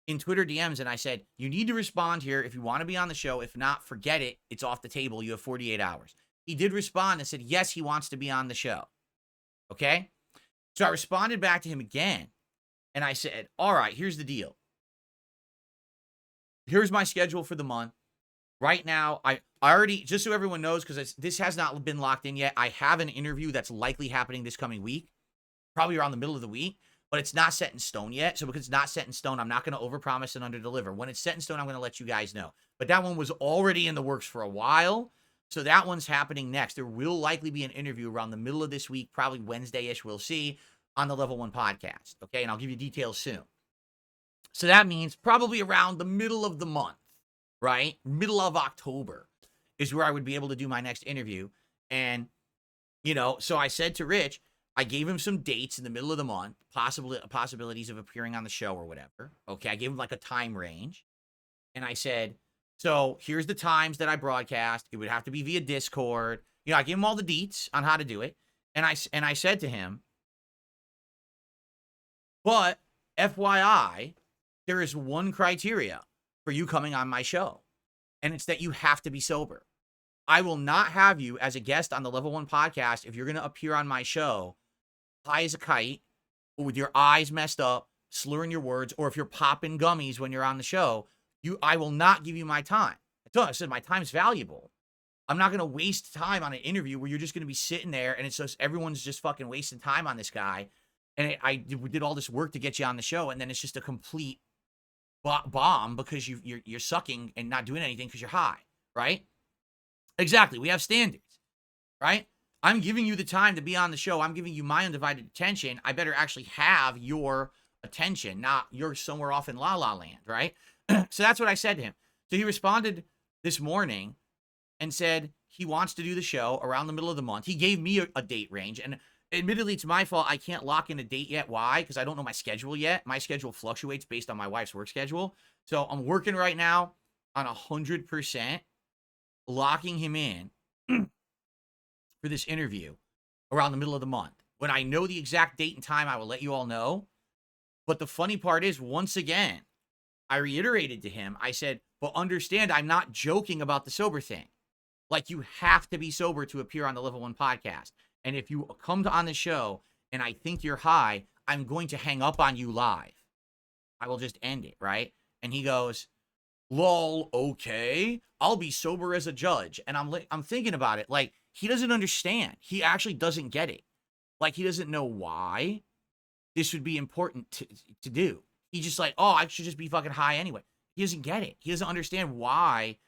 in Twitter DMs, and I said, you need to respond here if you want to be on the show. If not, forget it. It's off the table. You have 48 hours. He did respond and said, yes, he wants to be on the show. Okay? So I responded back to him again, and I said, all right, here's the deal. Here's my schedule for the month. Right now, I already, just so everyone knows, because this has not been locked in yet, I have an interview that's likely happening this coming week, probably around the middle of the week. but it's not set in stone yet. So because it's not set in stone, I'm not going to overpromise and underdeliver. When it's set in stone, I'm going to let you guys know. But that one was already in the works for a while. So that one's happening next. There will likely be an interview around the middle of this week, probably Wednesday-ish, we'll see, on the Level 1 podcast. Okay, and I'll give you details soon. So that means probably around the middle of the month, right? Middle of October is where I would be able to do my next interview. And, you know, so I said to Rich, I gave him some dates in the middle of the month, possibilities of appearing on the show or whatever. Okay, I gave him like a time range. And I said, so here's the times that I broadcast. It would have to be via Discord. You know, I gave him all the deets on how to do it. And I said to him, but FYI, there is one criteria for you coming on my show, and it's that you have to be sober. I will not have you as a guest on the Level 1 podcast if you're going to appear on my show high as a kite, with your eyes messed up, slurring your words, or if you're popping gummies when you're on the show. I will not give you my time. I said my time's valuable. I'm not going to waste time on an interview where you're just going to be sitting there and it's just everyone's just fucking wasting time on this guy. And I did all this work to get you on the show, and then it's just a complete bomb because you're sucking and not doing anything because you're high, right? Exactly. We have standards, right? I'm giving you the time to be on the show. I'm giving you my undivided attention. I better actually have your attention, not you're somewhere off in La La Land, right? So that's what I said to him. So he responded this morning and said he wants to do the show around the middle of the month. He gave me a date range, and admittedly, it's my fault. I can't lock in a date yet. Why? Because I don't know my schedule yet. My schedule fluctuates based on my wife's work schedule. So I'm working right now on 100% locking him in for this interview around the middle of the month. When I know the exact date and time, I will let you all know. But the funny part is, once again, I reiterated to him, I said, but understand, I'm not joking about the sober thing. Like, you have to be sober to appear on the Level 1 podcast. And if you come on the show and I think you're high, I'm going to hang up on you live. I will just end it, right? And he goes, lol, okay, I'll be sober as a judge. And I'm thinking about it. Like, he doesn't understand. He actually doesn't get it. Like, he doesn't know why this would be important to do. He's just like, oh, I should just be fucking high anyway. He doesn't get it. He doesn't understand why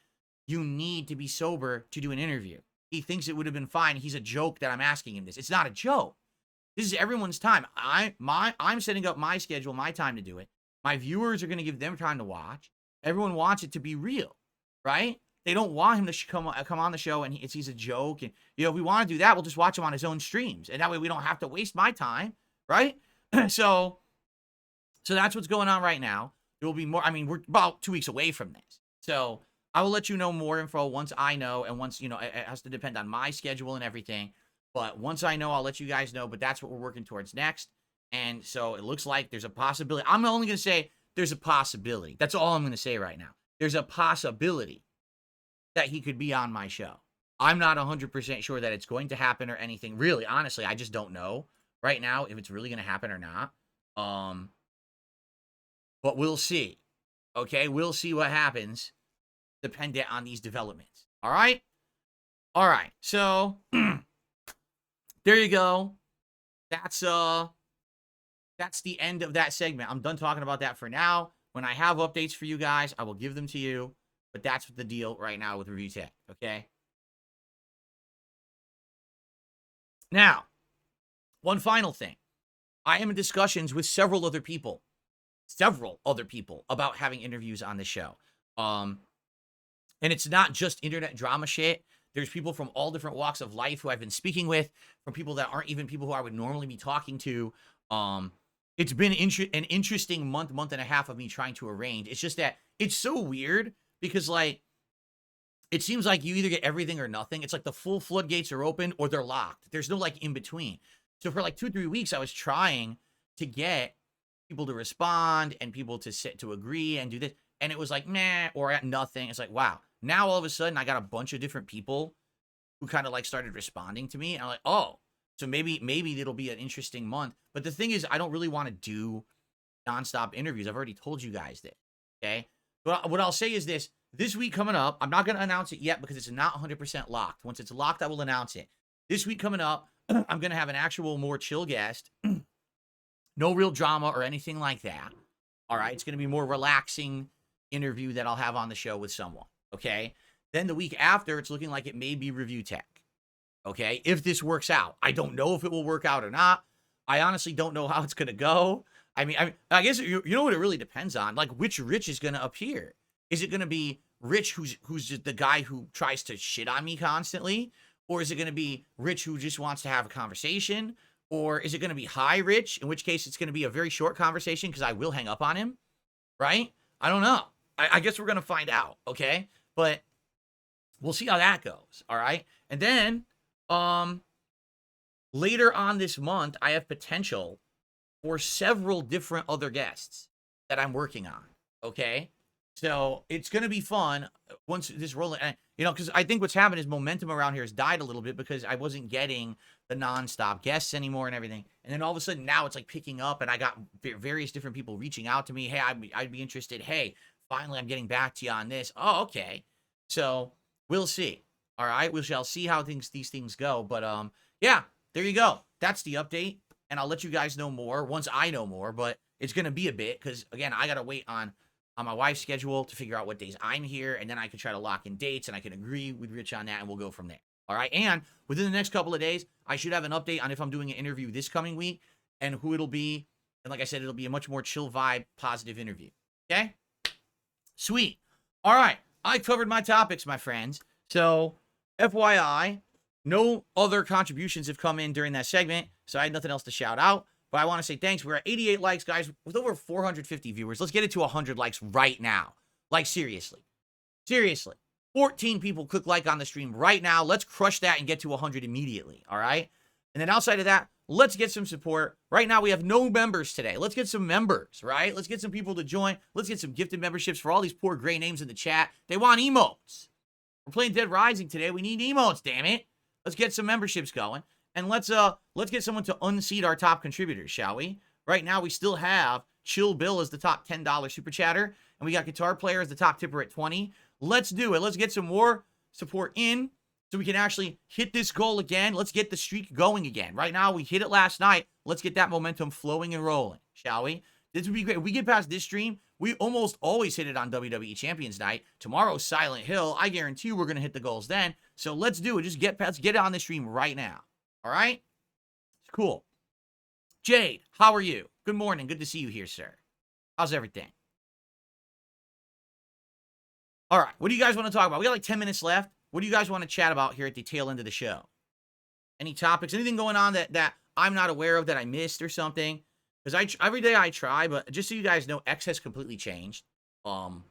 you need to be sober to do an interview. He thinks it would have been fine. He's a joke that I'm asking him this. It's not a joke. This is everyone's time. I'm setting up my schedule, my time to do it. My viewers are going to give them time to watch. Everyone wants it to be real, right? They don't want him to come on the show and he's a joke. And, you know, if we want to do that, we'll just watch him on his own streams. And that way we don't have to waste my time, right? So that's what's going on right now. There will be more. I mean, we're about 2 weeks away from this. So I will let you know more info once I know. And once, you know, it has to depend on my schedule and everything. But once I know, I'll let you guys know. But that's what we're working towards next. And so it looks like there's a possibility. I'm only going to say there's a possibility. That's all I'm going to say right now. There's a possibility that he could be on my show. I'm not 100% sure that it's going to happen or anything. Really, honestly, I just don't know right now if it's really going to happen or not. But we'll see. Okay, we'll see what happens dependent on these developments. All right? All right. So there you go. That's the end of that segment. I'm done talking about that for now. When I have updates for you guys, I will give them to you. But that's the deal right now with Review Tech, okay? Now, one final thing. I am in discussions with several other people about having interviews on the show. And it's not just internet drama shit. There's people from all different walks of life who I've been speaking with, from people that aren't even people who I would normally be talking to. It's been an interesting month and a half of me trying to arrange. It's just that it's so weird because, like, it seems like you either get everything or nothing. It's like the full floodgates are open or they're locked. There's no, like, in between. So for like 2-3 weeks, I was trying to get people to respond and people to agree and do this. And it was like, meh, or nothing. It's like, wow. Now all of a sudden I got a bunch of different people who kind of like started responding to me. And I'm like, oh, so maybe it'll be an interesting month. But the thing is, I don't really want to do nonstop interviews. I've already told you guys this. Okay. But what I'll say is this week coming up, I'm not going to announce it yet because it's not 100% locked. Once it's locked, I will announce it. This week coming up, I'm going to have an actual more chill guest No real drama or anything like that. All right. It's going to be more relaxing interview that I'll have on the show with someone. Okay. Then the week after, it's looking like it may be review tech. Okay. If this works out, I don't know if it will work out or not. I honestly don't know how it's going to go. I guess you know what it really depends on, like which Rich is going to appear. Is it going to be Rich who's just the guy who tries to shit on me constantly? Or is it going to be Rich who just wants to have a conversation? Or is it going to be Hi Rich, in which case it's going to be a very short conversation because I will hang up on him, right? I don't know. I guess we're going to find out, okay? But we'll see how that goes, all right? And then later on this month, I have potential for several different other guests that I'm working on, okay? So it's going to be fun once this rolling, because I think what's happened is momentum around here has died a little bit because I wasn't getting the nonstop guests anymore and everything. And then all of a sudden now it's like picking up and I got various different people reaching out to me. Hey, I'd be interested. Hey, finally I'm getting back to you on this. Oh, okay. So we'll see. All right. We shall see how these things go. But yeah, there you go. That's the update. And I'll let you guys know more once I know more, but it's going to be a bit because again, I got to wait on my wife's schedule to figure out what days I'm here, and then I can try to lock in dates, and I can agree with Rich on that, and we'll go from there. All right? And within the next couple of days, I should have an update on if I'm doing an interview this coming week and who it'll be. And like I said, it'll be a much more chill vibe, positive interview. Okay? Sweet. All right. I covered my topics, my friends. So, FYI, no other contributions have come in during that segment, so I had nothing else to shout out. But I want to say thanks. We're at 88 likes, guys, with over 450 viewers. Let's get it to 100 likes right now. Like, seriously. Seriously. 14 people click like on the stream right now. Let's crush that and get to 100 immediately, all right? And then outside of that, let's get some support. Right now, we have no members today. Let's get some members, right? Let's get some people to join. Let's get some gifted memberships for all these poor gray names in the chat. They want emotes. We're playing Dead Rising today. We need emotes, damn it. Let's get some memberships going. And let's get someone to unseat our top contributors, shall we? Right now, we still have Chill Bill as the top $10 super chatter, and we got Guitar Player as the top tipper at 20. Let's do it. Let's get some more support in so we can actually hit this goal again. Let's get the streak going again. Right now, we hit it last night. Let's get that momentum flowing and rolling, shall we? This would be great. If we get past this stream, we almost always hit it on WWE Champions Night. Tomorrow's Silent Hill. I guarantee you we're going to hit the goals then. So let's do it. Let's get it on the stream right now. All right? Cool. Jade, how are you? Good morning. Good to see you here, sir. How's everything? All right. What do you guys want to talk about? We got like 10 minutes left. What do you guys want to chat about here at the tail end of the show? Any topics? Anything going on that I'm not aware of that I missed or something? Because every day I try, but just so you guys know, X has completely changed. The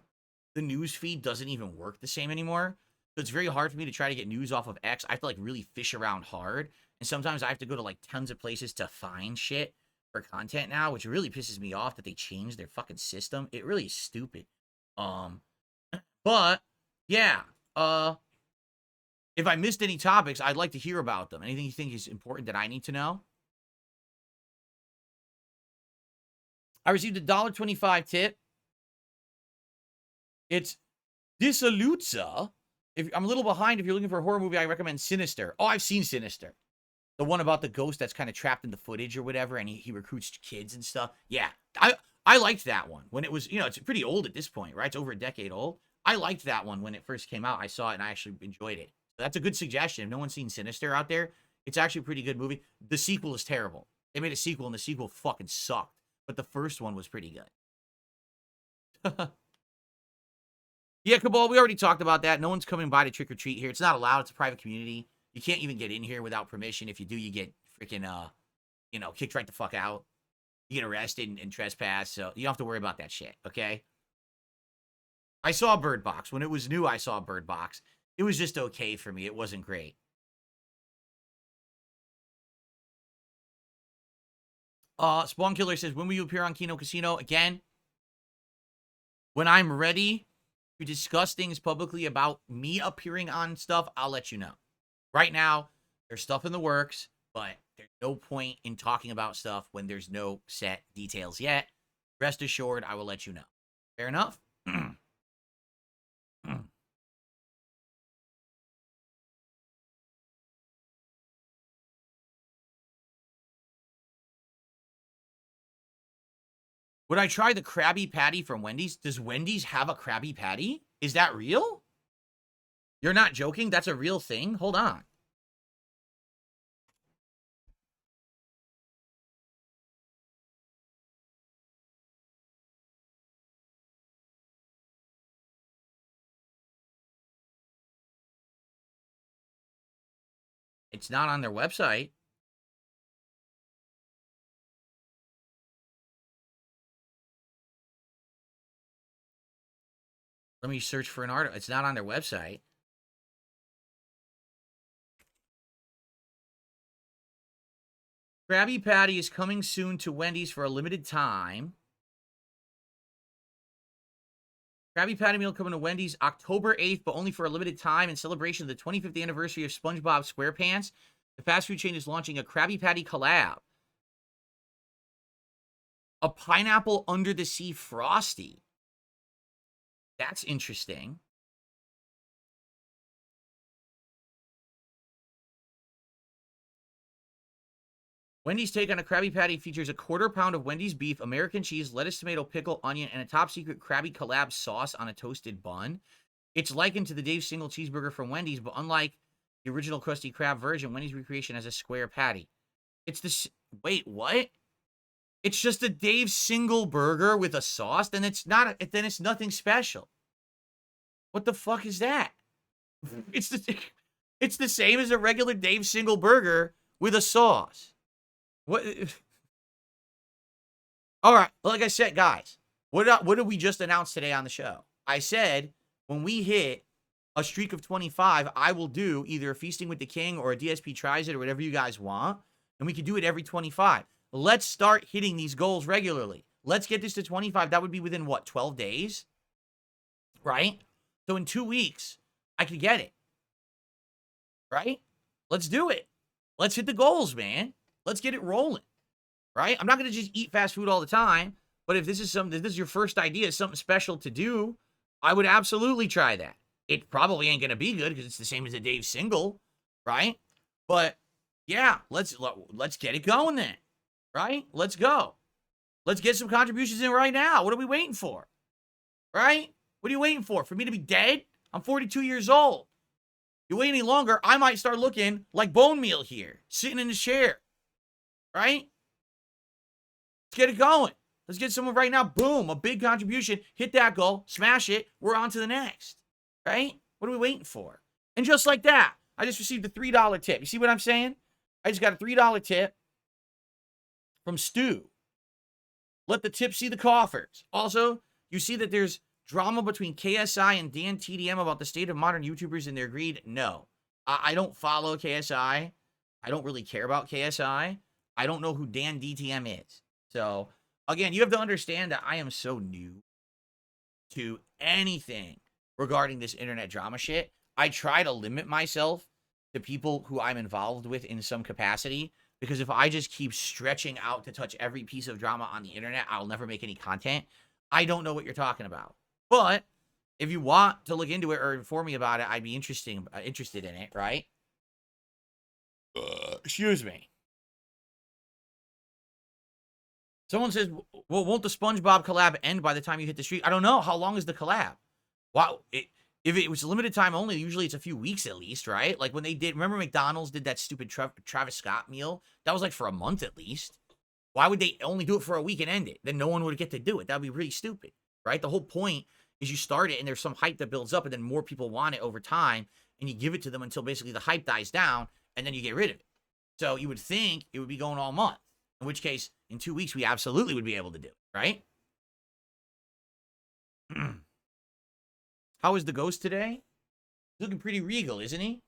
news feed doesn't even work the same anymore. So it's very hard for me to try to get news off of X. I have to like really fish around hard. And sometimes I have to go to like tons of places to find shit for content now, which really pisses me off that they changed their fucking system. It really is stupid. But yeah, if I missed any topics, I'd like to hear about them. Anything you think is important that I need to know? I received a $1.25 tip. It's Disalutza. If I'm a little behind, if you're looking for a horror movie, I recommend Sinister. Oh, I've seen Sinister. The one about the ghost that's kind of trapped in the footage or whatever, and he recruits kids and stuff. Yeah, I liked that one when it was, it's pretty old at this point, right? It's over a decade old. I liked that one when it first came out. I saw it and I actually enjoyed it. So that's a good suggestion. If no one's seen Sinister out there, it's actually a pretty good movie. The sequel is terrible. They made a sequel and the sequel fucking sucked. But the first one was pretty good. Yeah, Cabal, we already talked about that. No one's coming by to trick or treat here. It's not allowed. It's a private community. You can't even get in here without permission. If you do, you get freaking, kicked right the fuck out. You get arrested and trespass. So you don't have to worry about that shit, okay? I saw Bird Box. When it was new, I saw Bird Box. It was just okay for me. It wasn't great. Spawn Killer says, when will you appear on Kino Casino? Again, when I'm ready to discuss things publicly about me appearing on stuff, I'll let you know. Right now, there's stuff in the works, but there's no point in talking about stuff when there's no set details yet. Rest assured, I will let you know. Fair enough? Would I try the Krabby Patty from Wendy's? Does Wendy's have a Krabby Patty? Is that real? You're not joking? That's a real thing? Hold on. It's not on their website. Let me search for an article. It's not on their website. Krabby Patty is coming soon to Wendy's for a limited time. Krabby Patty meal coming to Wendy's October 8th, but only for a limited time in celebration of the 25th anniversary of SpongeBob SquarePants. The fast food chain is launching a Krabby Patty collab. A pineapple under the sea Frosty. That's interesting. Wendy's take on a Krabby Patty features a quarter pound of Wendy's beef, American cheese, lettuce, tomato, pickle, onion, and a top secret Krabby collab sauce on a toasted bun. It's likened to the Dave's single cheeseburger from Wendy's, but unlike the original Krusty Krab version, Wendy's recreation has a square patty. It's the... Wait, what? It's just a Dave's single burger with a sauce? Then it's not... Then it's nothing special. What the fuck is that? It's the same as a regular Dave's single burger with a sauce. What? All right. Like I said, guys, what did we just announce today on the show? I said when we hit a streak of 25, I will do either a Feasting with the King or a DSP Tries It or whatever you guys want. And we can do it every 25. Let's start hitting these goals regularly. Let's get this to 25. That would be within, what, 12 days? Right? So in 2 weeks, I could get it. Right? Let's do it. Let's hit the goals, man. Let's get it rolling, right? I'm not going to just eat fast food all the time, but if this is your first idea, something special to do, I would absolutely try that. It probably ain't going to be good because it's the same as a Dave single, right? But yeah, let's get it going then, right? Let's go. Let's get some contributions in right now. What are we waiting for, right? What are you waiting for? For me to be dead? I'm 42 years old. You wait any longer, I might start looking like bone meal here, sitting in the chair. Right? Let's get it going. Let's get someone right now. Boom. A big contribution. Hit that goal. Smash it. We're on to the next. Right? What are we waiting for? And just like that, I just received a $3 tip. You see what I'm saying? I just got a $3 tip from Stu. Let the tip see the coffers. Also, you see that there's drama between KSI and Dan TDM about the state of modern YouTubers and their greed. No. I don't follow KSI. I don't really care about KSI. I don't know who Dan DTM is. So, again, you have to understand that I am so new to anything regarding this internet drama shit. I try to limit myself to people who I'm involved with in some capacity, because if I just keep stretching out to touch every piece of drama on the internet, I'll never make any content. I don't know what you're talking about. But if you want to look into it or inform me about it, I'd be interested in it, right? Excuse me. Someone says, well, won't the SpongeBob collab end by the time you hit the streak? I don't know. How long is the collab? Wow. If it was limited time only, usually it's a few weeks at least, right? Like when they did, remember McDonald's did that stupid Travis Scott meal? That was like for a month at least. Why would they only do it for a week and end it? Then no one would get to do it. That would be really stupid, right? The whole point is you start it and there's some hype that builds up and then more people want it over time and you give it to them until basically the hype dies down and then you get rid of it. So you would think it would be going all month. In which case, in 2 weeks, we absolutely would be able to do it, right? How is the ghost today? He's looking pretty regal, isn't he?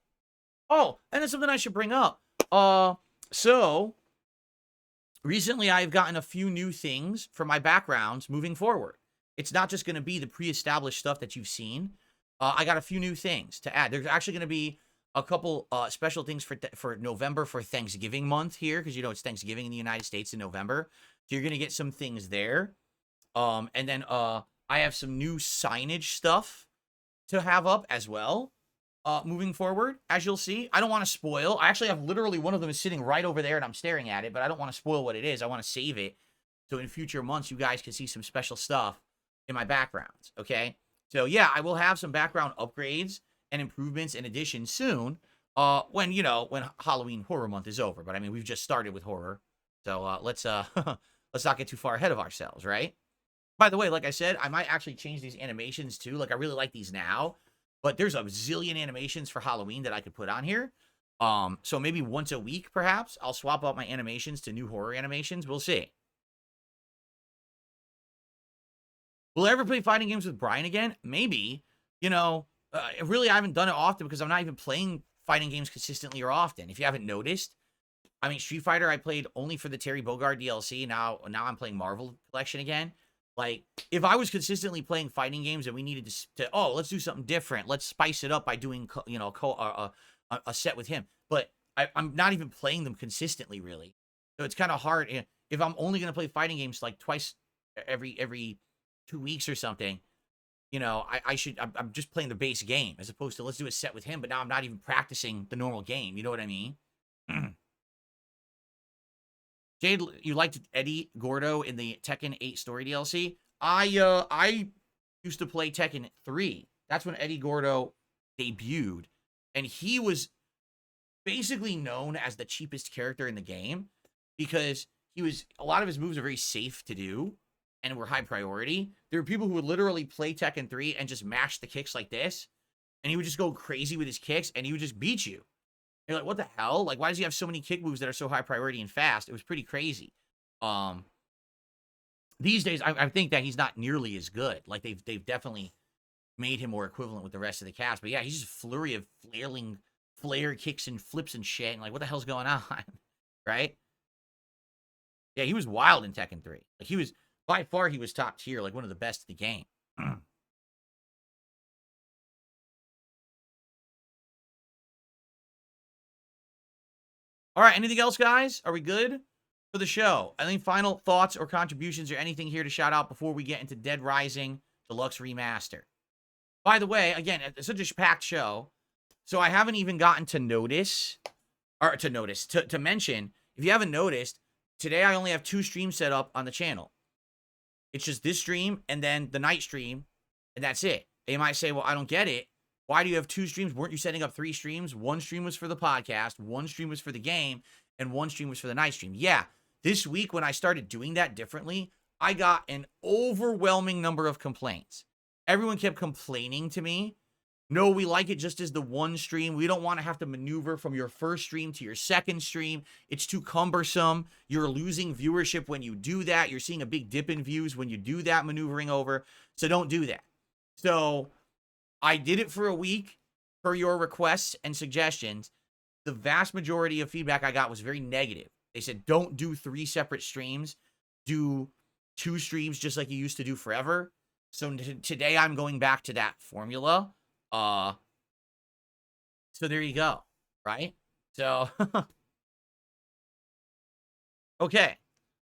Oh, and that's something I should bring up. So, recently I've gotten a few new things for my backgrounds moving forward. It's not just going to be the pre-established stuff that you've seen. I got a few new things to add. There's actually going to be a couple special things for November for Thanksgiving month here, because you know it's Thanksgiving in the United States in November. So you're gonna get some things there. And then I have some new signage stuff to have up as well. Moving forward, as you'll see. I don't want to spoil. I actually have literally one of them is sitting right over there and I'm staring at it, but I don't want to spoil what it is. I want to save it So in future months, you guys can see some special stuff in my backgrounds, okay? So yeah, I will have some background upgrades and improvements and additions soon, when, you know, when Halloween Horror Month is over. But I mean, we've just started with horror. So let's let's not get too far ahead of ourselves, right? By the way, like I said, I might actually change these animations too. Like, I really like these now, but there's a zillion animations for Halloween that I could put on here. So maybe once a week, perhaps, I'll swap out my animations to new horror animations. We'll see. Will I ever play fighting games with Brian again? Maybe. You know, really, I haven't done it often because I'm not even playing fighting games consistently or often. If you haven't noticed, I mean, Street Fighter, I played only for the Terry Bogard DLC. Now I'm playing Marvel Collection again. Like, if I was consistently playing fighting games and we needed to oh, let's do something different. Let's spice it up by doing, you know, a set with him. But I'm not even playing them consistently, really. So it's kind of hard. If I'm only going to play fighting games like twice every 2 weeks or something, you know, I'm just playing the base game as opposed to let's do a set with him. But now I'm not even practicing the normal game. You know what I mean? Jade, you liked Eddie Gordo in the Tekken 8 story DLC? I used to play Tekken 3. That's when Eddie Gordo debuted. And he was basically known as the cheapest character in the game because a lot of his moves are very safe to do and were high priority. There were people who would literally play Tekken 3 and just mash the kicks like this. And he would just go crazy with his kicks and he would just beat you. You're like, what the hell? Like, why does he have so many kick moves that are so high priority and fast? It was pretty crazy. These days, I think that he's not nearly as good. Like, they've definitely made him more equivalent with the rest of the cast. But yeah, he's just a flurry of flare kicks and flips and shit. And like, what the hell's going on? Right? Yeah, he was wild in Tekken 3. Like, he was, by far, he was top tier. Like, one of the best in the game. All right, anything else, guys? Are we good for the show? Any final thoughts or contributions or anything here to shout out before we get into Dead Rising Deluxe Remaster? By the way, again, it's such a packed show, so I haven't even gotten to mention, if you haven't noticed, today I only have 2 streams set up on the channel. It's just this stream and then the night stream, and that's it. And you might say, well, I don't get it. Why do you have 2 streams? Weren't you setting up 3 streams? 1 stream was for the podcast, 1 stream was for the game, and 1 stream was for the night stream. Yeah, this week when I started doing that differently, I got an overwhelming number of complaints. Everyone kept complaining to me. No, we like it just as the 1 stream. We don't want to have to maneuver from your first stream to your second stream. It's too cumbersome. You're losing viewership when you do that. You're seeing a big dip in views when you do that maneuvering over. So don't do that. So I did it for a week per your requests and suggestions. The vast majority of feedback I got was very negative. They said, don't do 3 separate streams. Do 2 streams just like you used to do forever. So today I'm going back to that formula. So there you go. Right? So, okay.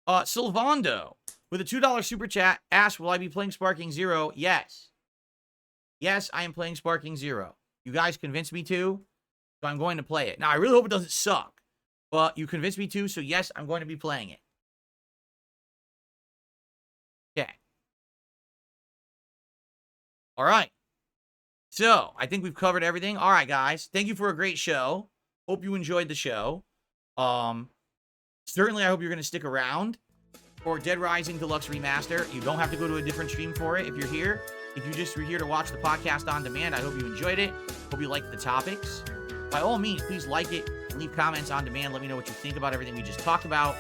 Silvando with a $2 super chat asked, will I be playing Sparking Zero? Yes. Yes, I am playing Sparking Zero. You guys convinced me to, so I'm going to play it. Now, I really hope it doesn't suck, but you convinced me to, so yes, I'm going to be playing it. Okay. All right. So, I think we've covered everything. All right, guys. Thank you for a great show. Hope you enjoyed the show. Certainly, I hope you're going to stick around for Dead Rising Deluxe Remaster. You don't have to go to a different stream for it if you're here. If you just were here to watch the podcast on demand, I hope you enjoyed it. Hope you liked the topics. By all means, please like it. Leave comments on demand. Let me know what you think about everything we just talked about.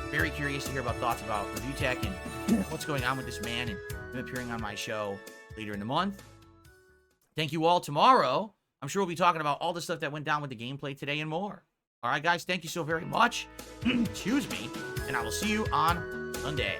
Very curious to hear about thoughts about Review Tech and what's going on with this man and him appearing on my show later in the month. Thank you all. Tomorrow, I'm sure we'll be talking about all the stuff that went down with the gameplay today and more. All right, guys, thank you so very much. Excuse me. And I will see you on Sunday.